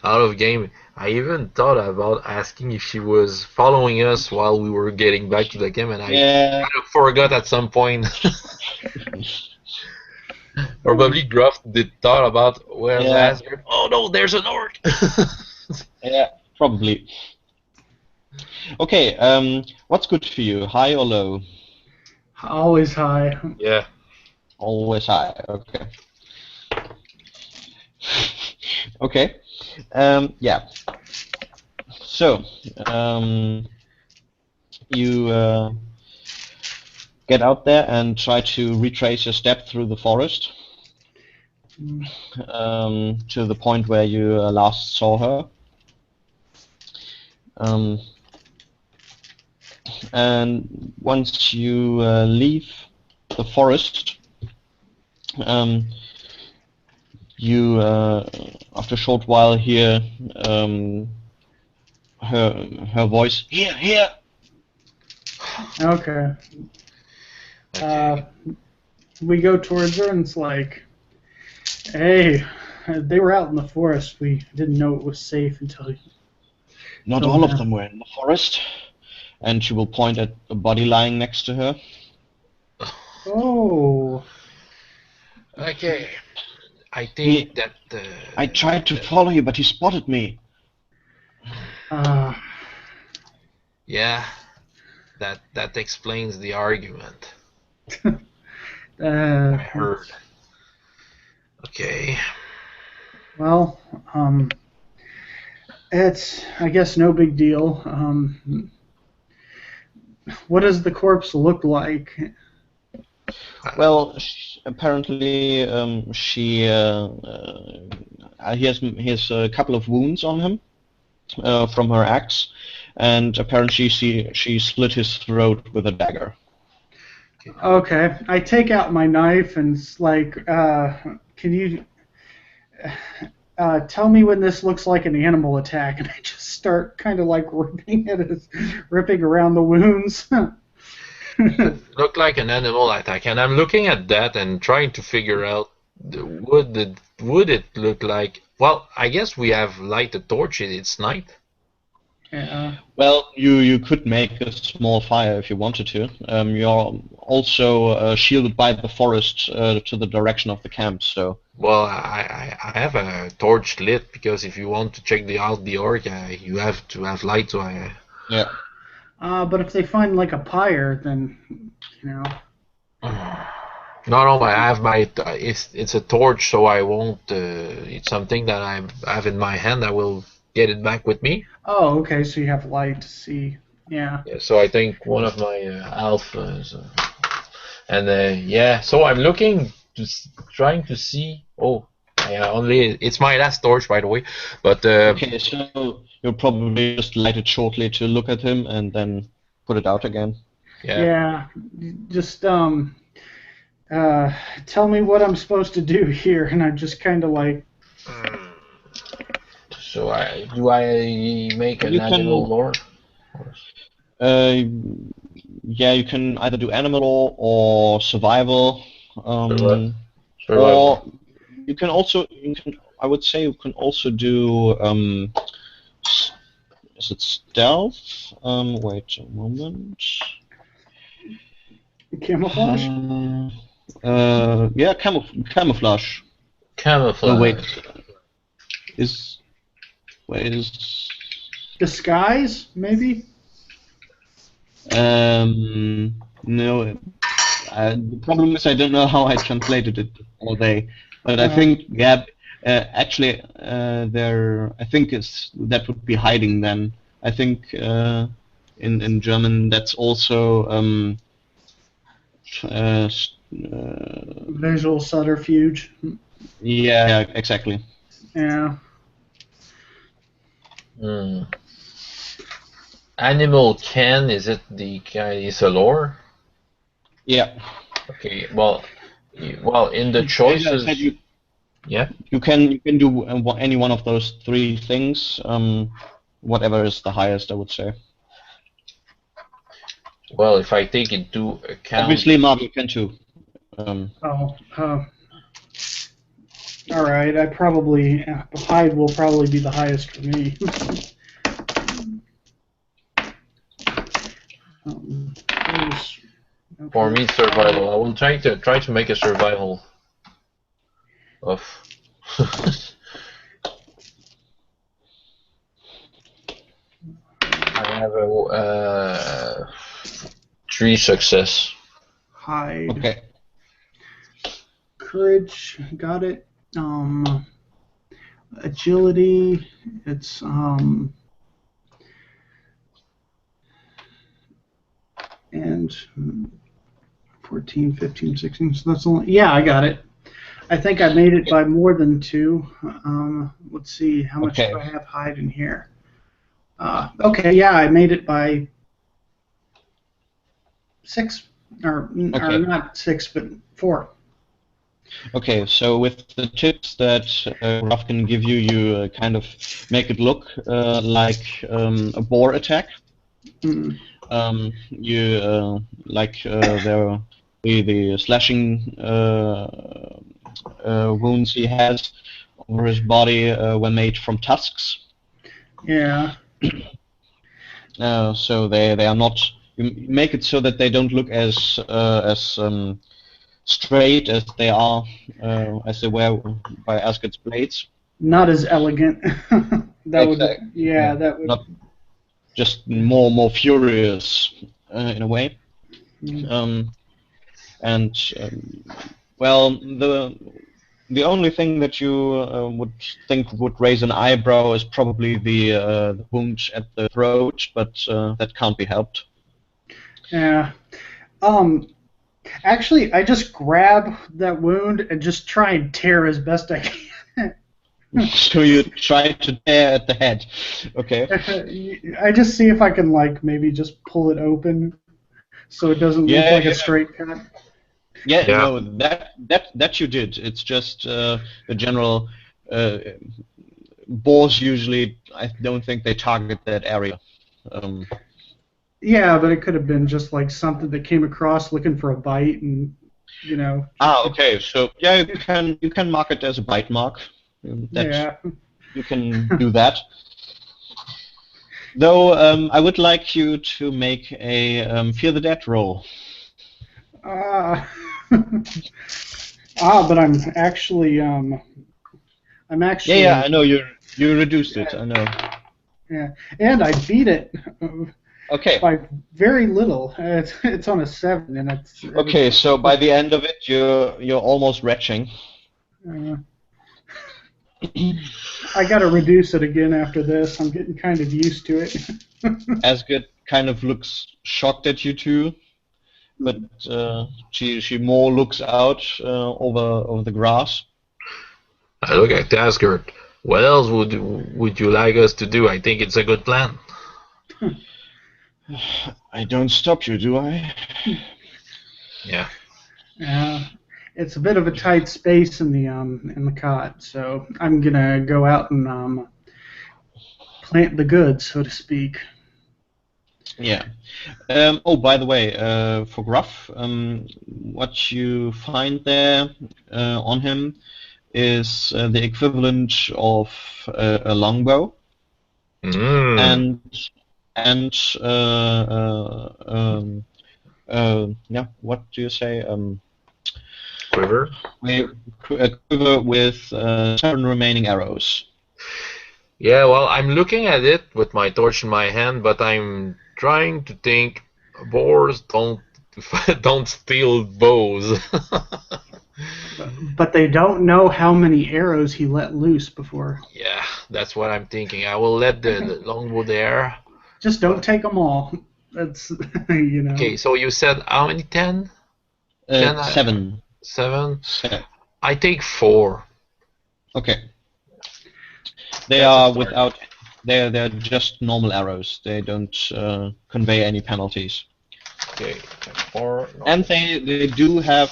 Out of game. I even thought about asking if she was following us while we were getting back to the camp, and I yeah, kind of forgot at some point. Probably Gruff did thought about where's Yeah. Asgard. Oh no, there's an orc. yeah, probably. Okay, what's good for you, high or low? Always high. Yeah. Always high. Okay. Okay. Yeah. So, you get out there and try to retrace your step through the forest to the point where you last saw her. And once you leave the forest, you, after a short while, hear her voice. Here. Okay. We go towards her and it's like, hey, they were out in the forest. We didn't know it was safe until. Not all of them were in the forest. And she will point at a body lying next to her. Oh. Okay. I think that. I tried to follow you, but he spotted me. Yeah. That explains the argument. I heard. Okay. Well, it's, I guess, no big deal. What does the corpse look like? Well, apparently he has a couple of wounds on him from her axe, and apparently she slit his throat with a dagger. Okay, I take out my knife and it's like, can you tell me when this looks like an animal attack? And I just start kind of like ripping around the wounds. Look like an animal attack, and I'm looking at that and trying to figure out would it look like. Well, I guess we have lighted torches. It's night. Yeah. Well, you could make a small fire if you wanted to. You're also shielded by the forest to the direction of the camp, so. Well, I have a torch lit because if you want to check out the orc, you have to have light. So Yeah. But if they find like a pyre, then No, I have my. It's a torch, so I won't. It's something that I have in my hand. I will get it back with me. Oh, okay. So you have light to see. Yeah. Yeah, so I think one of my alphas, and yeah. So I'm looking trying to see. Oh, yeah. Only it's my last torch, by the way. But Okay, so you'll probably just light it shortly to look at him and then put it out again. yeah. Yeah. Just tell me what I'm supposed to do here, and I'm just kind of like, So I make an You animal can, lore? uh, yeah, you can either do animal or survival, Survival. Survival. or I would say you can also do, is it stealth? Wait a moment. camouflage. Yeah, camouflage. Camouflage. No, wait. Is Disguise, maybe. no. The problem is I don't know how I translated it all day, but I think yeah. Actually, I think that would be hiding then. I think in German that's also Visual subterfuge. yeah, exactly. Yeah. Hmm. Animal can, is it the guy is a lore? Yeah. Okay, well, in the As I choices, said, yeah. you can do any one of those three things. Whatever is the highest, I would say. Well, if I take into account, Obviously, Marvel can too. All right. I probably hide will probably be the highest for me. for me, survival. I will try to make a survival of. I have a 3 success. Hide. Okay. Courage, got it. Agility, it's and 14, 15, 16. So that's only, yeah, I got it. I think I made it by more than 2. Let's see, how much do I have hide in here? Okay, yeah, I made it by 6, or not 6, but 4. Okay, so with the tips that Ralph can give you, you kind of make it look like a boar attack. Mm. You like the slashing wounds he has over his body were made from tusks. Yeah. So they are not. You make it so that they don't look as straight as they are as they were by Asgard's blades. Not as elegant. That would, yeah, that would. Not just more furious in a way. Mm. Well, the only thing that you would think would raise an eyebrow is probably the wound at the throat, but that can't be helped. Yeah. Actually, I just grab that wound and just try and tear as best I can. So you try to tear at the head. Okay. I just see if I can, like, maybe just pull it open so it doesn't look like a straight cut. Yeah, no, that you did. It's just the general boars usually. I don't think they target that area. Yeah, but it could have been just like something that came across looking for a bite, and you know. Okay. So yeah, you can mark it as a bite mark. Yeah. You can do that. Though I would like you to make a Fear the Dead roll. But I'm actually Yeah, I know you reduced it. I know. Yeah, and I beat it. Okay. By very little. It's on a 7, and it's Okay, so by the end of it, you're almost retching. I got to reduce it again after this. I'm getting kind of used to it. Asgard kind of looks shocked at you two, but she more looks out over the grass. I look at Asgard. What else would you like us to do? I think it's a good plan. I don't stop you, do I? Yeah. It's a bit of a tight space in the cot, so I'm gonna go out and plant the goods, so to speak. Yeah. Oh, by the way, for Gruff, what you find there on him is the equivalent of a longbow, Mm. and yeah, what do you say? Quiver? A quiver with 7 remaining arrows. Yeah, well, I'm looking at it with my torch in my hand, but I'm trying to think. Boars don't steal bows. But they don't know how many arrows he let loose before. Yeah, that's what I'm thinking. I will let the longbow there. Just don't take them all. That's Okay, so you said how many? 10? 7. 7? So, I take 4. okay. They That's are a start. without. They're just normal arrows. They don't convey any penalties. Okay, 4. No. And they do have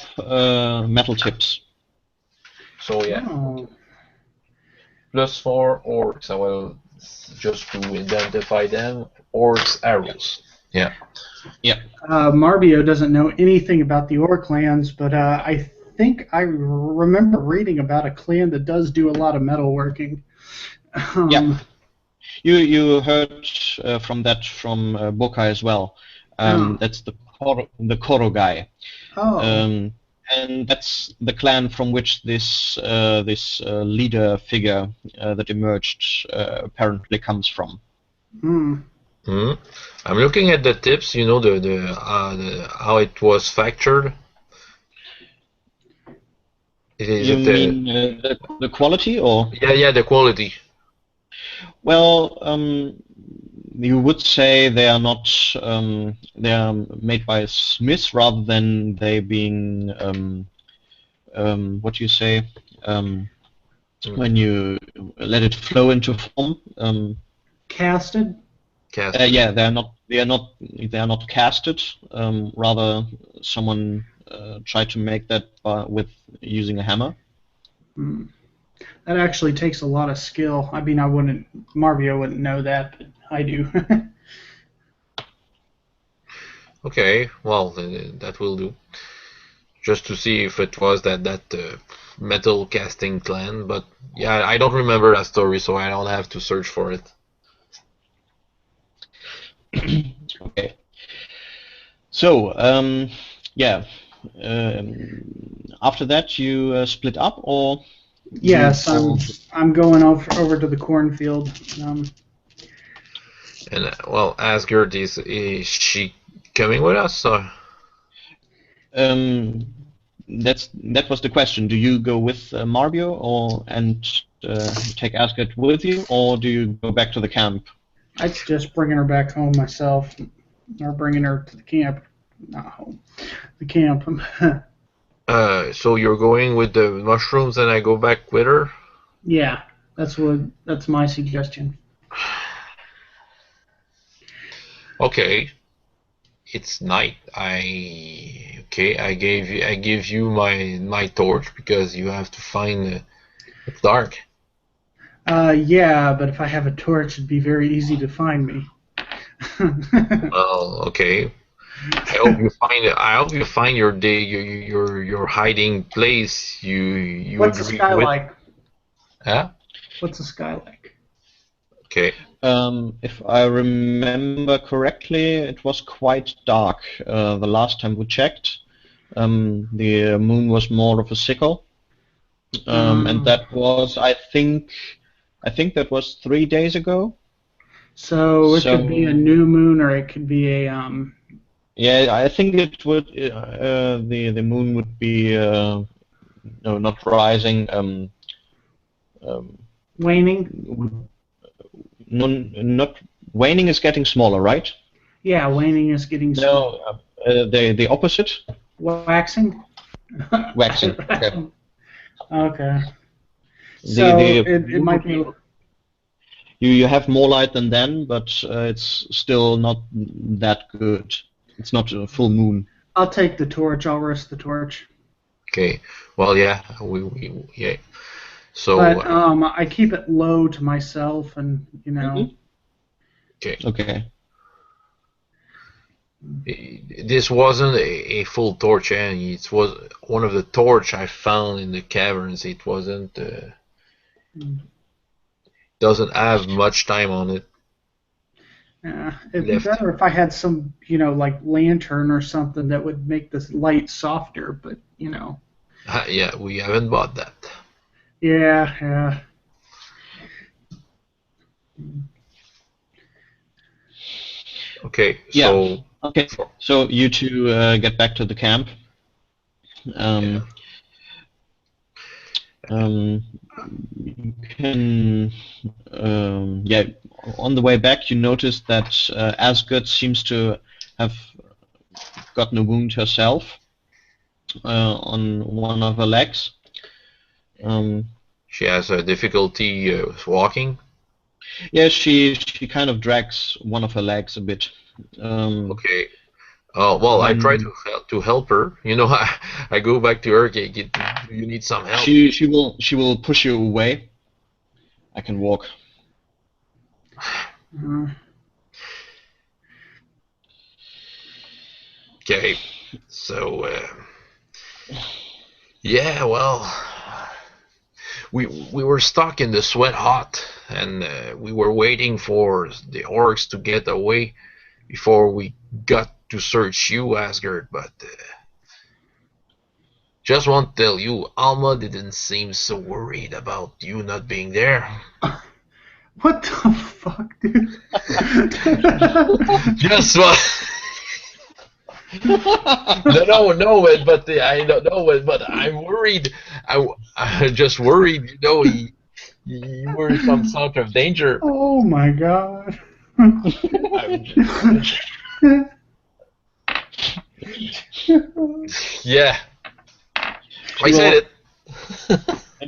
metal tips. So yeah, Oh. plus 4 orcs. I will just to identify them. Orcs arrows. Yeah. Marbio doesn't know anything about the Orklands, but I think I remember reading about a clan that does do a lot of metalworking. Yeah. You heard from Bokai as well. That's the Koro guy. Oh. And that's the clan from which this leader figure that emerged apparently comes from. Hmm. I'm looking at the tips. You know the how it was factored. You mean the quality, or? Yeah, the quality. Well, you would say they are not. They are made by smiths rather than they being. What do you say? When you let it flow into form. Casted? Casted. Yeah, they are not casted. Rather, someone tried to make that with using a hammer. That actually takes a lot of skill. I mean, Marbio wouldn't know that, but I do. Okay, well that will do. Just to see if it was that metal casting clan, but yeah, I don't remember that story, so I don't have to search for it. Okay. So, yeah. After that, you split up, or? Yes, I'm going over to the cornfield. And well, Asgard is she coming with us? Or? That was the question. Do you go with Marbio and take Asgard with you, or do you go back to the camp? I'd suggest bringing her back home myself, or bringing her to the camp. Not home. The camp. So you're going with the mushrooms, and I go back with her? Yeah, that's my suggestion. Okay. It's night. I give you my torch because you have to find it's dark. Yeah, but if I have a torch, it'd be very easy to find me. Well, okay. I hope you find your hiding place. You What's the agree sky with? like? Huh? What's the sky like? Okay. If I remember correctly, it was quite dark the last time we checked. The moon was more of a sickle, and that was, I think that was 3 days ago. So it could be a new moon, or it could be a Yeah, I think it would. The moon would be no, not rising. waning. Not waning is getting smaller, right? Yeah, waning is getting No, the opposite. waxing. Waxing. Okay. Okay. So it might be. You have more light than then, but it's still not that good. It's not a full moon. I'll take the torch. I'll risk the torch. Okay. Well, yeah. Yeah. So. But I keep it low to myself, and you know. Okay. Okay. This wasn't a full torch, and it was one of the torch I found in the caverns. It wasn't. Doesn't have much time on it. Yeah, it'd be better if I had some, like lantern or something that would make this light softer. But Yeah, we haven't bought that. Yeah. Okay. Yeah. So. Okay. So you two get back to the camp. You can, on the way back, you notice that Asgard seems to have gotten a wound herself on one of her legs. She has a difficulty walking. Yeah, she kind of drags one of her legs a bit. Okay. Well, I try to help her. I go back to her. Okay, you need some help. She will push you away. I can walk. Okay. So yeah, well, we were stuck in the sweat hot, and we were waiting for the orcs to get away before we got to search you, Asgard, but just want to tell you, Alma didn't seem so worried about you not being there. What the fuck, dude? Just what? No, but I don't know, but I'm worried. I'm just worried. You were in some sort of danger. Oh my god. Yeah, I said it.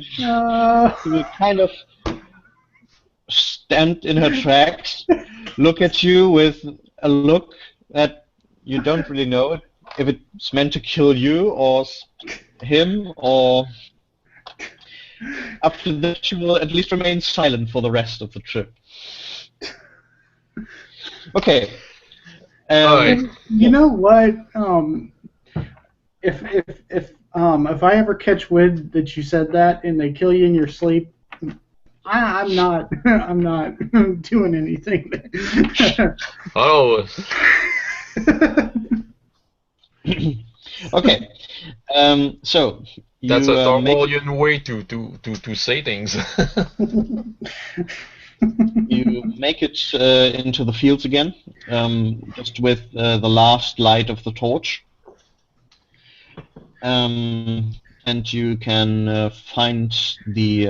She will kind of stand in her tracks, look at you with a look that you don't really know if it's meant to kill you or him, or after that she will at least remain silent for the rest of the trip. Okay. You know what? If I ever catch wind that you said that and they kill you in your sleep, I'm not doing anything. Oh. Okay. So that's a Tarmolian way to say things. You make it into the fields again, just with the last light of the torch, and you can find the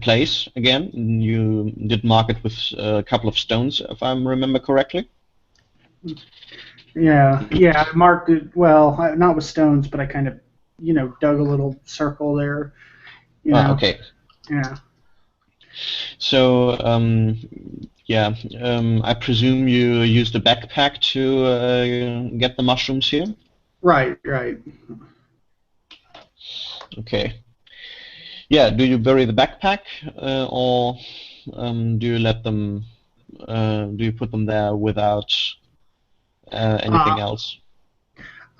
place again. You did mark it with a couple of stones, if I remember correctly. Yeah, I marked it, well, not with stones, but I kind of, dug a little circle there. Okay. Yeah. So, I presume you used a backpack to get the mushrooms here? Right. Okay. Yeah, do you bury the backpack, or do you let them, do you put them there without anything else?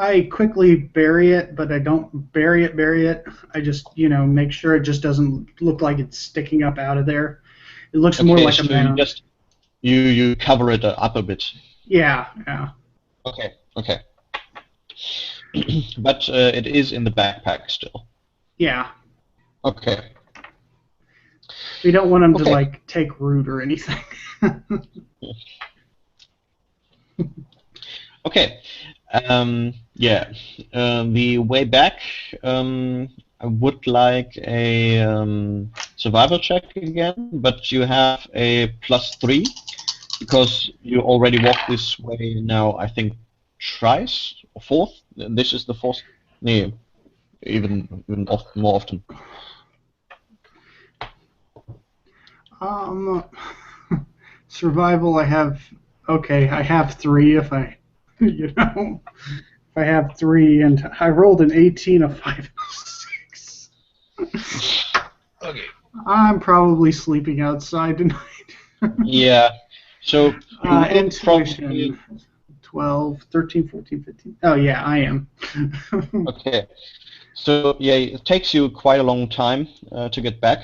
I quickly bury it, but I don't bury it. I just, make sure it just doesn't look like it's sticking up out of there. It looks more like a mound. You cover it up a bit. Yeah. Okay. But it is in the backpack still. Yeah. Okay. We don't want them to Okay. like take root or anything. Okay. Yeah. The way back, I would like a survival check again, but you have a +3 because you already walked this way now. I think thrice or fourth. This is the fourth. Yeah, even more often. Survival. I have 3 if I, if I have 3, and I rolled an 18, a 5, and a 6. Okay. I'm probably sleeping outside tonight. Yeah. So you will Intuition. probably 12, 13, 14, 15. Oh yeah, I am. okay. So yeah, it takes you quite a long time to get back,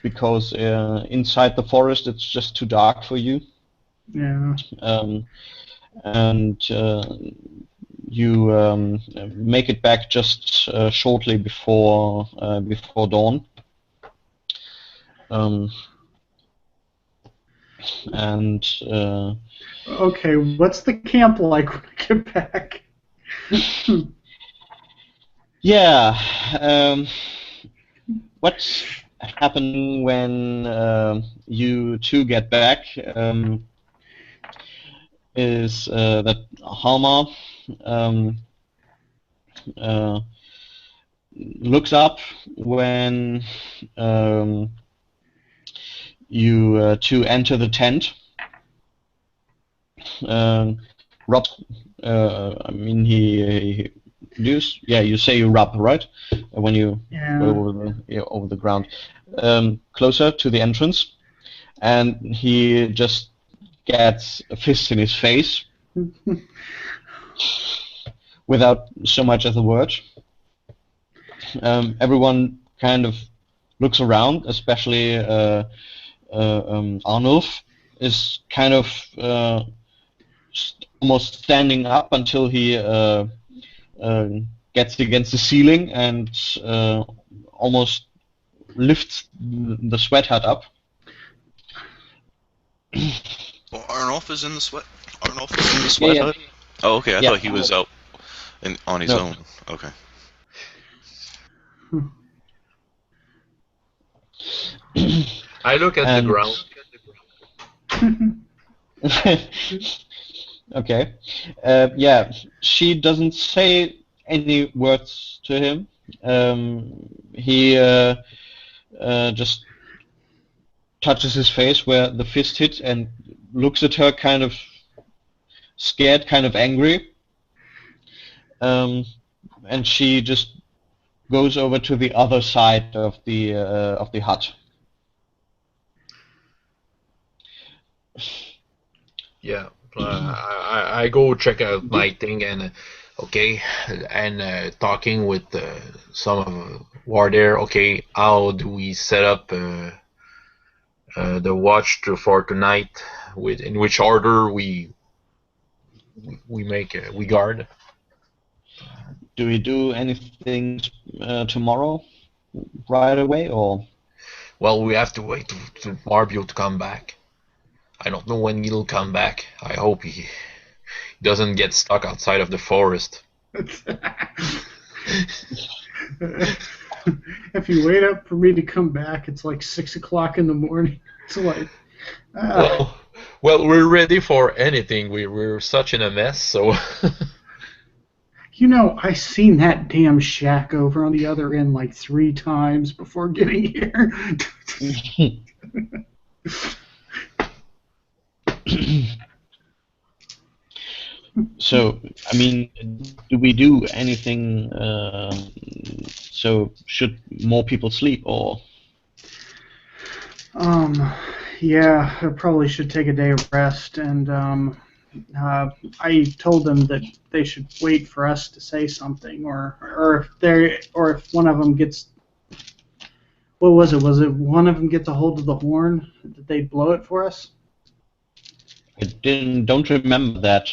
because inside the forest it's just too dark for you, Yeah. and you make it back just shortly before dawn, and Okay, what's the camp like when I get back? yeah. What's happening when you two get back is that Halma looks up when you two enter the tent. Rob, I mean, you say you rub, right? When you go over the ground, closer to the entrance, and he just gets a fist in his face without so much as a word. Everyone kind of looks around, especially Arnulf is kind of almost standing up until he gets against the ceiling and almost lifts the sweat hut up. Well, Arnulf is in the sweat. Arnulf is in the sweat hut. Oh, okay. I thought he was out on his own. Okay. I look at the ground. Okay. Yeah, she doesn't say any words to him. He just touches his face where the fist hit and looks at her kind of scared, kind of angry. And she just goes over to the other side of the hut. Yeah, I go check out my thing and okay, and talking with some of who are there. Okay, how do we set up the watch for tonight? In which order we make we guard? Do we do anything tomorrow, right away, or? Well, we have to wait to Marbio to come back. I don't know when he'll come back. I hope he doesn't get stuck outside of the forest. If you wait up for me to come back, it's like 6 o'clock in the morning. It's like, well, we're ready for anything. We're such in a mess, so. You know, I seen that damn shack over on the other end like 3 times before getting here. So, I mean, do we do anything? So, should more people sleep, or? Yeah, I probably should take a day of rest, and I told them that they should wait for us to say something, or if one of them gets. What was it? Was it one of them gets a hold of the horn that they'd blow it for us? I don't remember that.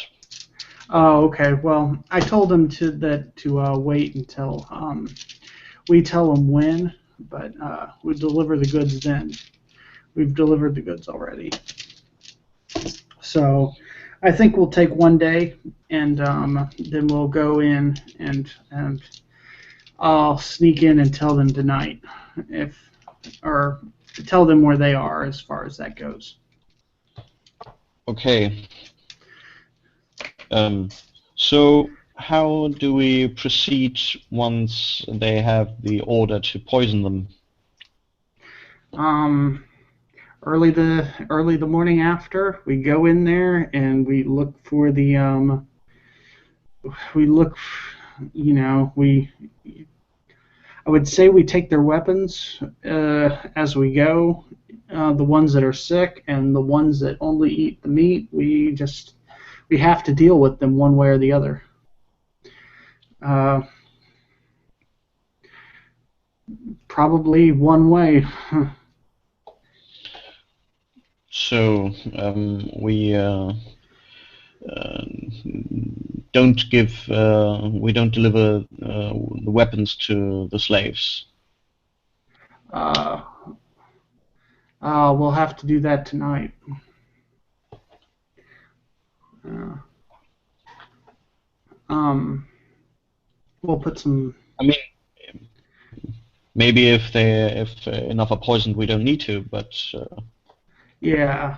Oh, okay. Well, I told them to wait until we tell them when, but we deliver the goods then. We've delivered the goods already. So I think we'll take one day, and then we'll go in and I'll sneak in and tell them tonight, or tell them where they are as far as that goes. Okay. So how do we proceed once they have the order to poison them? Early the morning after, we go in there and we look for the I would say we take their weapons as we go. The ones that are sick and the ones that only eat the meat, we have to deal with them one way or the other. Probably one way. So we don't deliver the weapons to the slaves. We'll have to do that tonight. We'll put some. I mean, maybe if enough are poisoned, we don't need to. But yeah.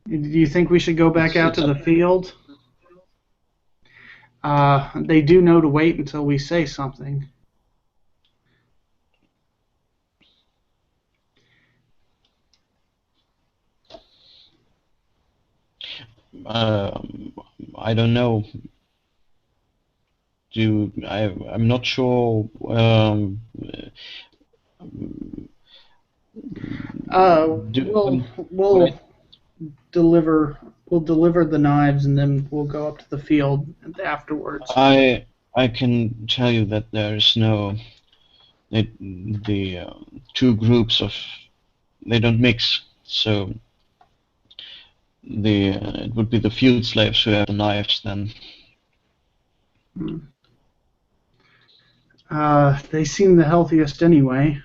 Do you think we should go back out to the field? They do know to wait until we say something. I don't know. I'm not sure. We'll deliver the knives and then we'll go up to the field afterwards. I can tell you that there is the two groups they don't mix, so it would be the field slaves who have the knives then. They seem the healthiest anyway.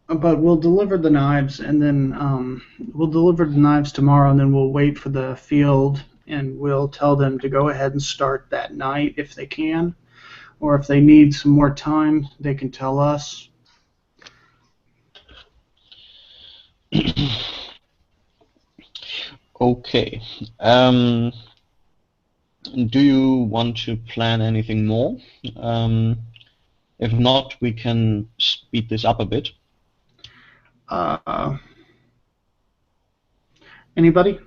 But we'll deliver the knives, and then we'll deliver the knives tomorrow, and then we'll wait for the field, and we'll tell them to go ahead and start that night if they can, or if they need some more time, they can tell us. Okay. Do you want to plan anything more? If not, we can speed this up a bit. Anybody?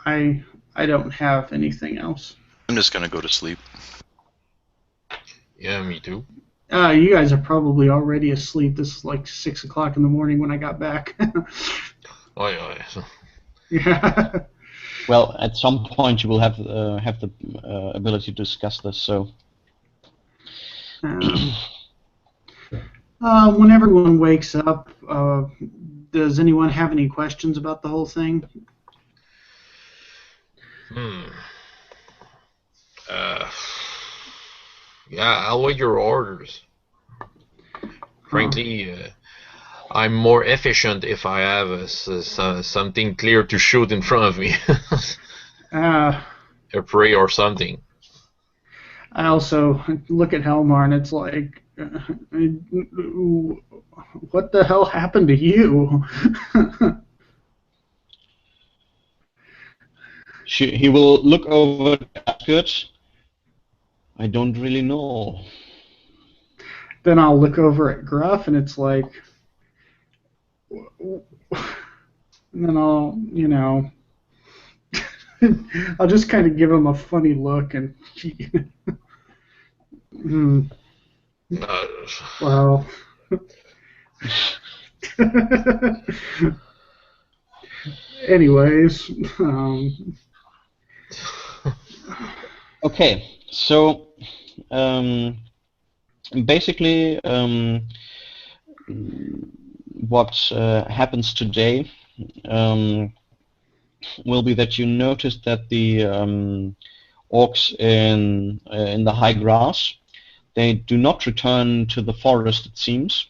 I don't have anything else. I'm just gonna go to sleep. Yeah, me too. You guys are probably already asleep. This is like 6 o'clock in the morning when I got back. Oh yeah. Yeah. Well, at some point you will have the ability to discuss this. So. When everyone wakes up, does anyone have any questions about the whole thing? Yeah, I'll wait your orders. Frankly, I'm more efficient if I have something clear to shoot in front of me. A prey or something. I also look at Helmar and it's like, what the hell happened to you? He will look over the basket. I don't really know. Then I'll look over at Gruff and it's like, and then I'll, I'll just kind of give him a funny look and, well, anyways, Okay, so Basically, what happens today will be that you notice that the orcs in the high grass, they do not return to the forest, it seems,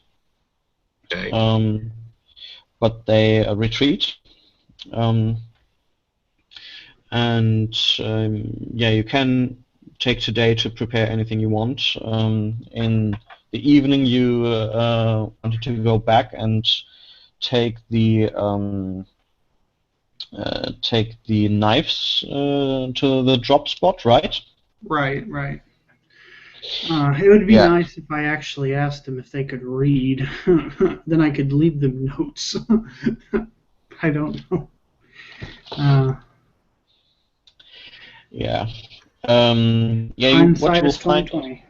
Okay. but they retreat. And yeah, you can take today to prepare anything you want. In the evening, you wanted to go back and take the knives to the drop spot, right? Right, right. It would be Yeah. nice if I actually asked them if they could read. Then I could leave them notes. I don't know. Yeah. Yeah. What Hindsight you will is find, 2020.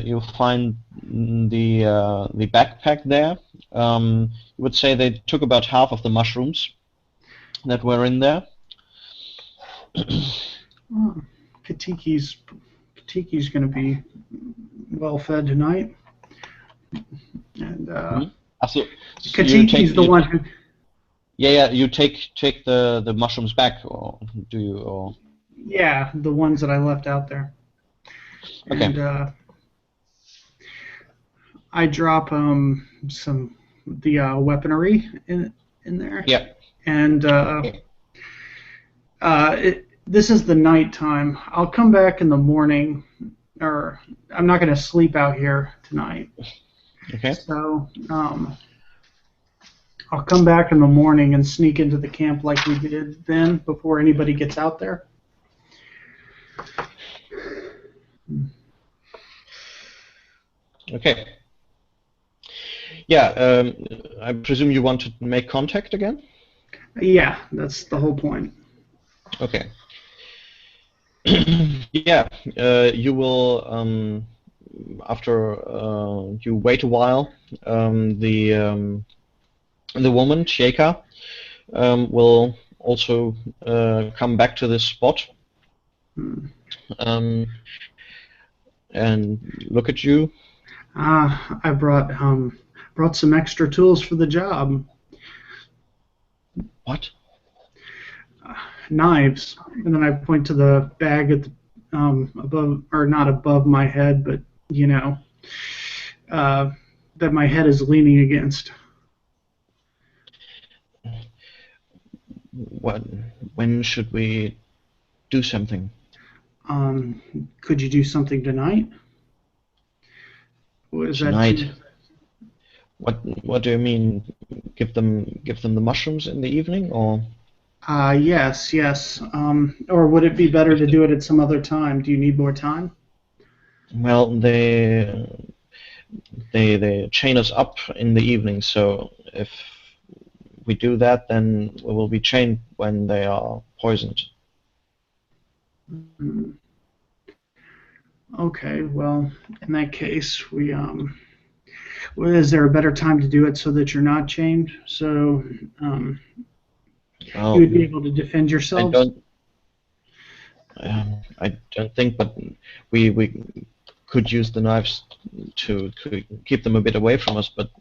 you'll find the backpack there. You would say they took about half of the mushrooms that were in there. Oh, Katiki's going to be well fed tonight. And So Katiki's the one who. Yeah. You take the mushrooms back, or do you? Or Yeah, the ones that I left out there. okay. And I drop some weaponry in there. Yeah. And this is the night time. I'll come back in the morning, or I'm not going to sleep out here tonight. Okay. So I'll come back in the morning and sneak into the camp like we did then, before anybody gets out there. Okay. Yeah. I presume you want to make contact again? Yeah, that's the whole point. Okay. Yeah. You will after you wait a while. The woman Sheka will also come back to this spot and look at you. I brought some extra tools for the job. What? Knives. And then I point to the bag at the, above, or not above my head, but that my head is leaning against. When should we do something? Could you do something tonight? Tonight? What do you mean? Give them the mushrooms in the evening, or? Yes. Or would it be better to do it at some other time? Do you need more time? Well, they chain us up in the evening, so if we do that, then we will be chained when they are poisoned. Okay, well, in that case, is there a better time to do it so that you're not chained? So you would be able to defend yourselves? I don't think, but we could use the knives to keep them a bit away from us, but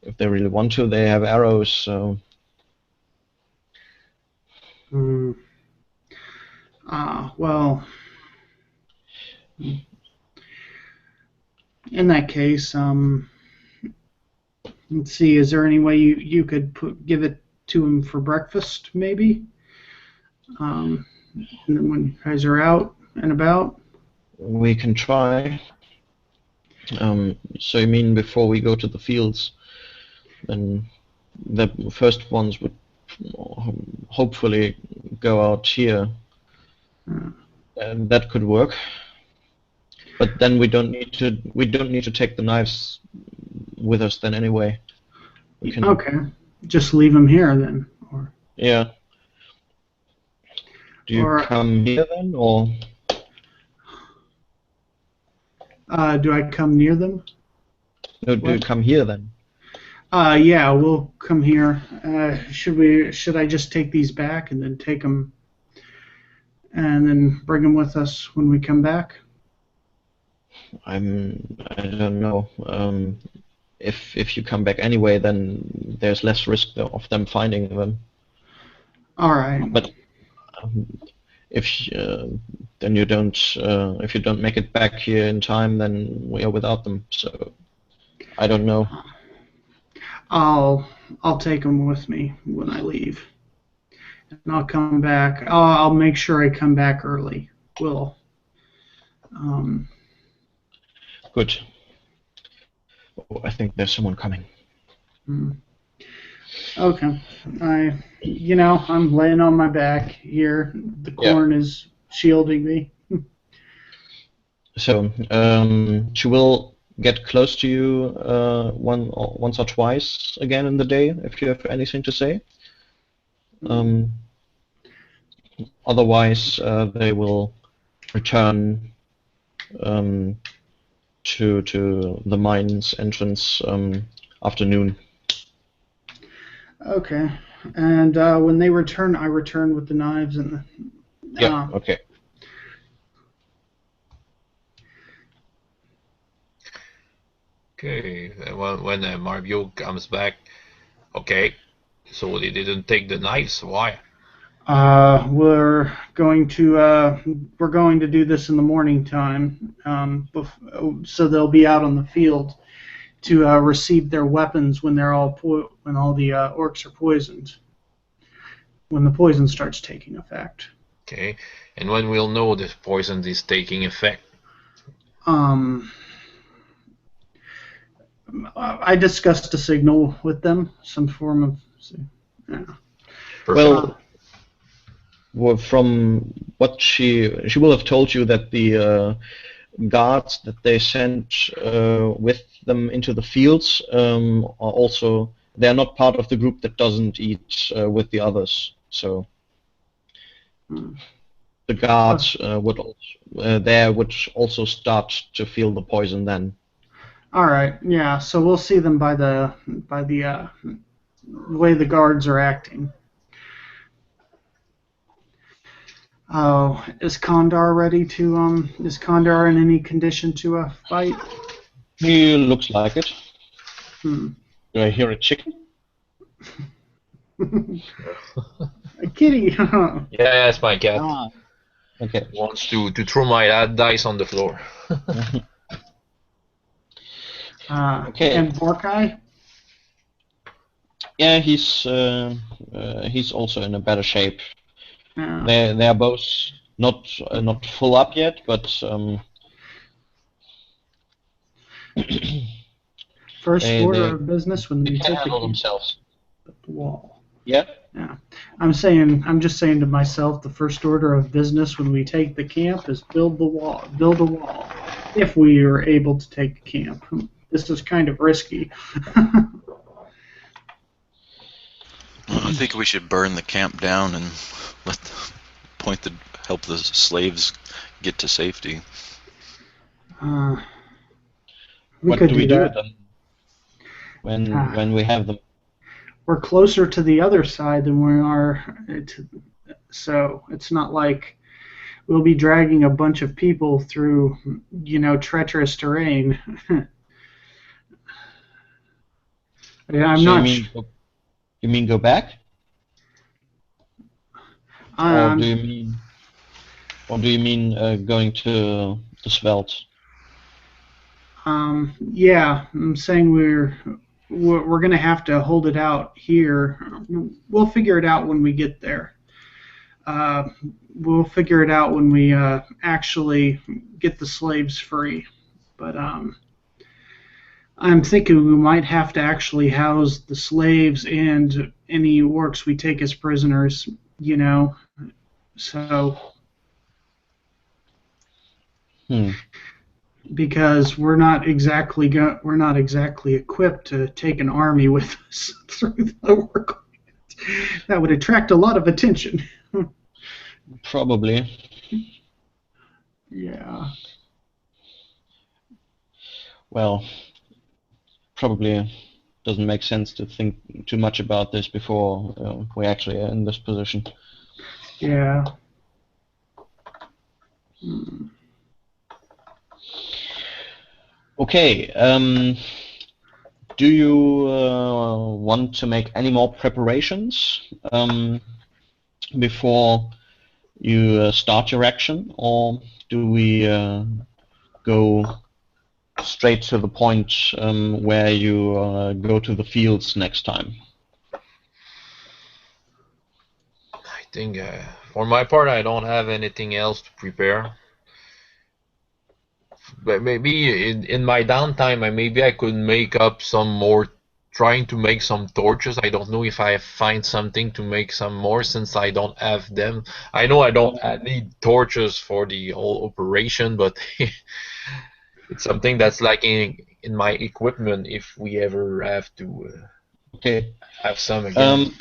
if they really want to, they have arrows, so... Well, in that case, let's see, is there any way you could give it to him for breakfast, maybe? And then when you guys are out and about? We can try. So you mean before we go to the fields? Then the first ones would hopefully go out here. And that could work. But then we don't need to take the knives with us then anyway. We can, okay. Just leave them here then. Or yeah. Do you come here then, or? Do I come near them? No, do you come here then? Yeah, we'll come here. Should I just take these back and then take them and then bring them with us when we come back? I don't know. If you come back anyway, then there's less risk of them finding them. All right. But if then you don't, if you don't make it back here in time, then we are without them. So I don't know. I'll take them with me when I leave, and I'll come back. I'll make sure I come back early. Will. Good. Oh, I think there's someone coming. Okay. I'm laying on my back here. The corn is shielding me. So she will get close to you once or twice again in the day if you have anything to say. Otherwise, they will return to the mine's entrance afternoon. Okay. And when they return, I return with the knives and the... Okay. Okay, when Mario comes back, okay, so they didn't take the knives, why? We're going to do this in the morning time, so they'll be out on the field to receive their weapons when when all the orcs are poisoned, when the poison starts taking effect. Okay, and when we'll know the poison is taking effect? I discussed a signal with them, some form of... Yeah. Well, from what she will have told you that the guards that they sent with them into the fields are also, they're not part of the group that doesn't eat with the others. So the guards would also start to feel the poison then. All right, yeah. So we'll see them by the way the guards are acting. Oh, is Kondar ready to Is Kondar in any condition to fight? He looks like it. Do I hear a chicken? A kitty. Yeah, that's my cat. Okay. Wants to throw my dice on the floor. Okay. And Borkai? Yeah, he's also in a better shape. They're both not full up yet, but first order of business when we take handle themselves. The wall. Yeah. Yeah. I'm just saying to myself, the first order of business when we take the camp is build a wall. If we are able to take the camp. This is kind of risky. I think we should burn the camp down and help the slaves get to safety. What do we do with them when we have them? We're closer to the other side than we are, so it's not like we'll be dragging a bunch of people through, treacherous terrain. I'm not. You mean go back? Or do you mean going to the Sveld? Yeah, I'm saying we're going to have to hold it out here. We'll figure it out when we get there. We'll figure it out when we actually get the slaves free. But I'm thinking we might have to actually house the slaves and any orcs we take as prisoners, So, because we're not exactly equipped to take an army with us through the work. That would attract a lot of attention. Probably. Yeah. Well, probably doesn't make sense to think too much about this before we actually are in this position. Yeah. Okay. Do you want to make any more preparations before you start your action, or do we go straight to the point where you go to the fields next time? I think, for my part, I don't have anything else to prepare. But maybe in my downtime, maybe I could make up some more, trying to make some torches. I don't know if I find something to make some more, since I don't have them. I know I need torches for the whole operation, but it's something that's lacking in my equipment if we ever have to Okay. have some again.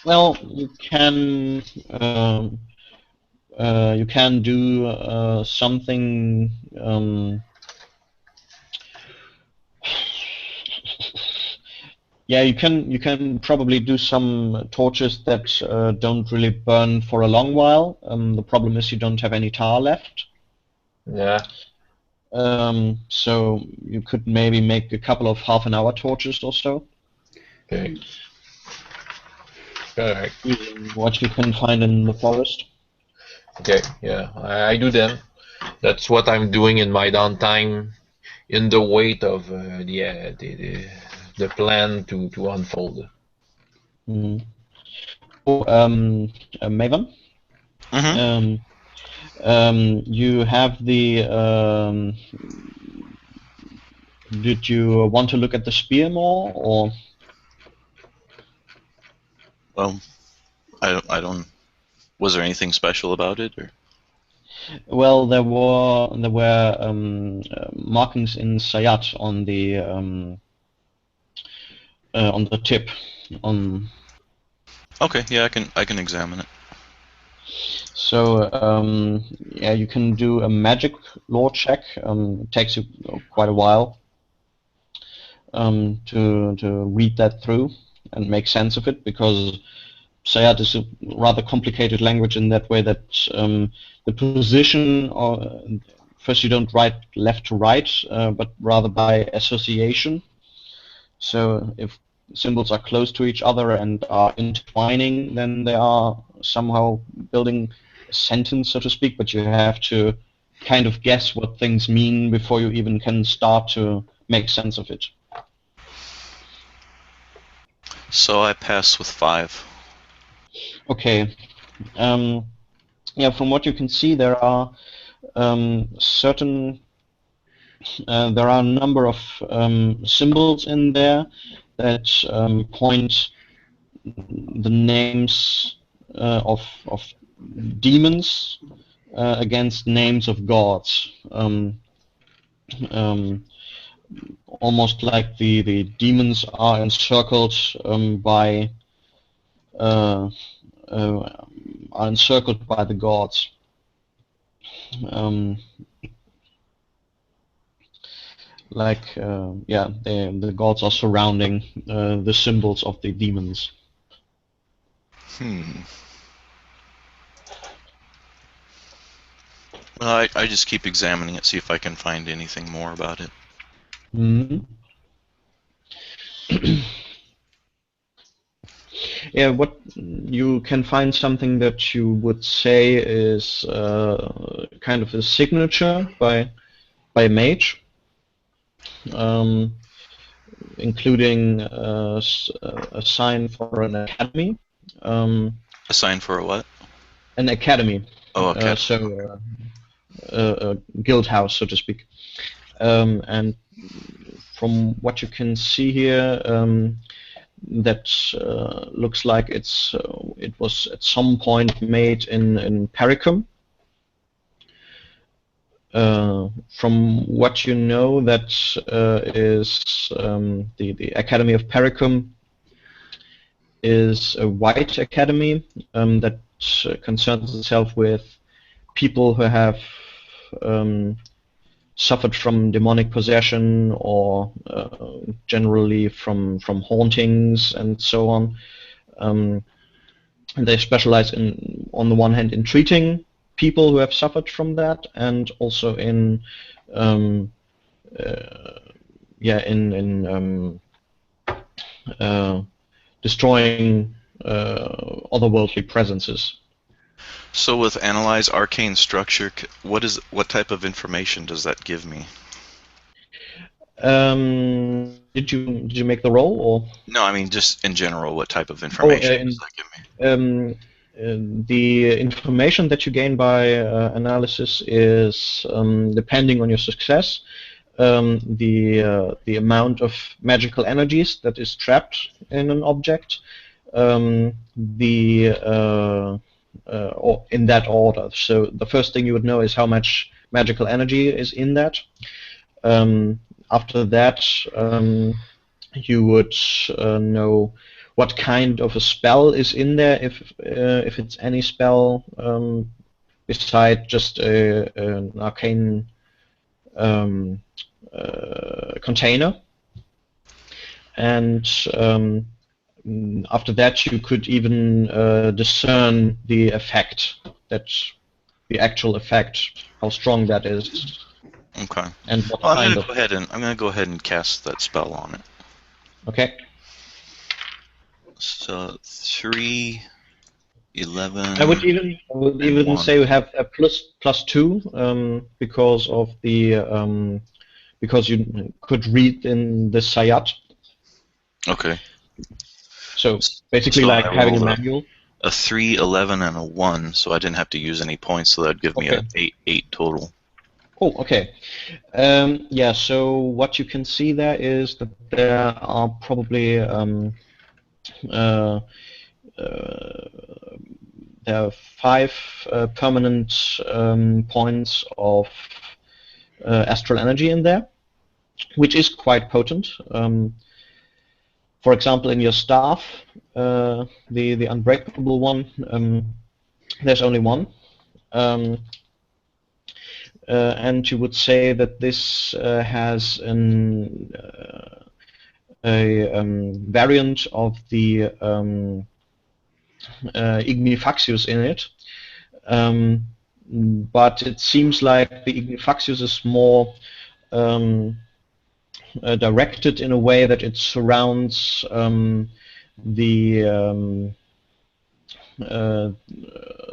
Well, you can do something. Yeah, you can probably do some torches that don't really burn for a long while. The problem is you don't have any tar left. Yeah. So you could maybe make a couple of half-an-hour torches or so. Okay. Alright. Using what you can find in the forest. Okay. Yeah, I do then. That's what I'm doing in my downtime, in the wait of the plan to unfold. Mm. Oh, Maven? You have the. Did you want to look at the spear more, or? Well, I don't. Was there anything special about it, or? Well, there were markings in Sayat on the tip. Okay, yeah, I can examine it. So yeah, you can do a magic lore check. It takes you quite a while to read that through and make sense of it, because Sayat is a rather complicated language in that way that the position, or first you don't write left to right, but rather by association. So if symbols are close to each other and are intertwining, then they are somehow building a sentence, so to speak, but you have to kind of guess what things mean before you even can start to make sense of it. So I pass with 5. Okay. Yeah, from what you can see, there are there are a number of symbols in there that point the names of demons against names of gods. Almost like the demons are encircled by the gods. Yeah, the gods are surrounding the symbols of the demons. Well, I just keep examining it, see if I can find anything more about it. Mm-hmm. Yeah, what you can find something that you would say is kind of a signature by a mage, including a sign for an academy. A sign for a what? An academy. Oh, okay. So a guild house, so to speak. And from what you can see here, that looks like it was at some point made in Pericum. From what you know, that is the Academy of Pericum is a white academy that concerns itself with people who have suffered from demonic possession, or generally from hauntings and so on. And they specialize in, on the one hand, in treating people who have suffered from that, and also in destroying otherworldly presences. So with analyze arcane structure, what type of information does that give me? Did you make the roll, or? No, I mean just in general, what type of information does that give me? The information that you gain by analysis is, depending on your success, the amount of magical energies that is trapped in an object, or in that order. So the first thing you would know is how much magical energy is in that. After that, you would know what kind of a spell is in there, if it's any spell beside just an arcane container. And after that, you could even discern the effect, the actual effect, how strong that is. Okay. And what Well, kind I'm gonna go ahead and cast that spell on it. Okay. So 3, 11. I would even say we have a +2 because of the because you could read in the Sayat. Okay. So basically, So like I having a rolled manual. A 3, 11, and a 1, so I didn't have to use any points, so that'd give me Okay. a 8 total. Oh, okay. Yeah. So what you can see there is that there are probably there are 5 permanent points of astral energy in there, which is quite potent. For example, in your staff, the unbreakable one, there's only 1. And you would say that this has a variant of the ignifaxius in it, but it seems like the ignifaxius is more directed in a way that it surrounds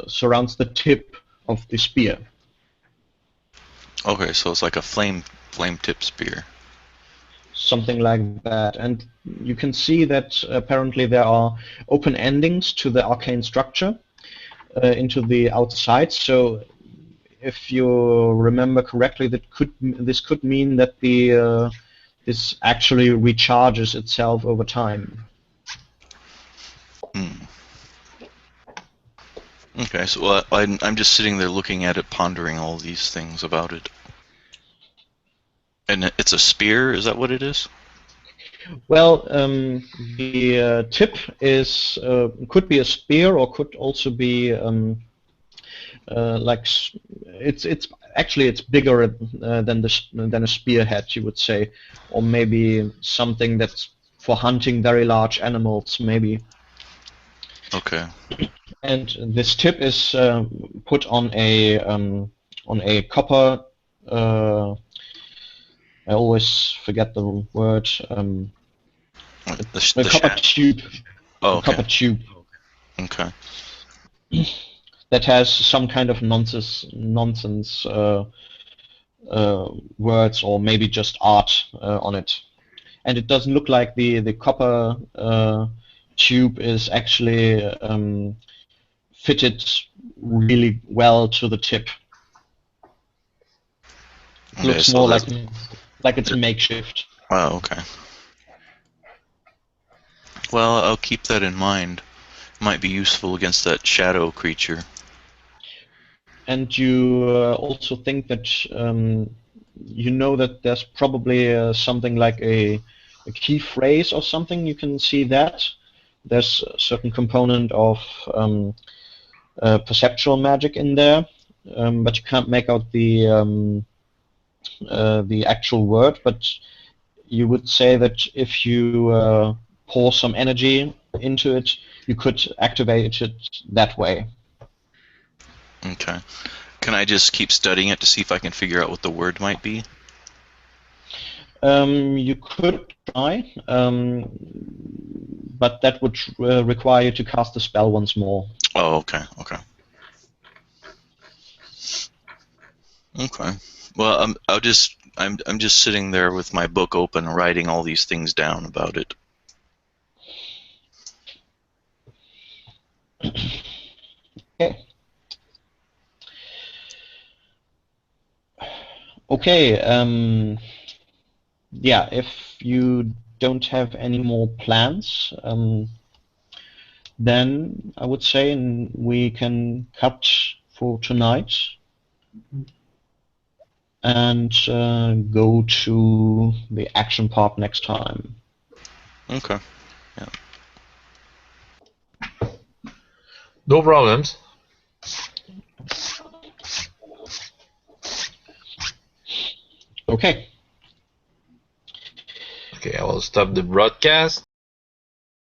surrounds the tip of the spear. Okay, so it's like a flame tip spear. Something like that. And you can see that apparently there are open endings to the arcane structure into the outside. So if you remember correctly, this could mean that this actually recharges itself over time. Okay, so I'm just sitting there looking at it, pondering all these things about it. And it's a spear, is that what it is? Well, the tip is could be a spear, or could also be like it's bigger than a spearhead, you would say, or maybe something that's for hunting very large animals, maybe. Okay. And this tip is put on a copper. I always forget the word. The copper shaft. tube. Oh, okay. Copper tube. Okay. That has some kind of nonsense words, or maybe just art on it. And it doesn't look like the copper tube is actually fitted really well to the tip. It Okay, looks so more like it's makeshift. Oh, okay. Well, I'll keep that in mind. Might be useful against that shadow creature. And you also think that you know that there's probably something like a key phrase or something. You can see that there's a certain component of perceptual magic in there, but you can't make out the actual word. But you would say that if you pour some energy into it, you could activate it that way. Okay. Can I just keep studying it to see if I can figure out what the word might be? You could try, but that would require you to cast the spell once more. Oh, okay, okay. Okay. Well, I'm just sitting there with my book open, writing all these things down about it. Okay. Okay. Yeah. If you don't have any more plans, then I would say we can cut for tonight and go to the action part next time. Okay. No problems. Okay. Okay, I will stop the broadcast.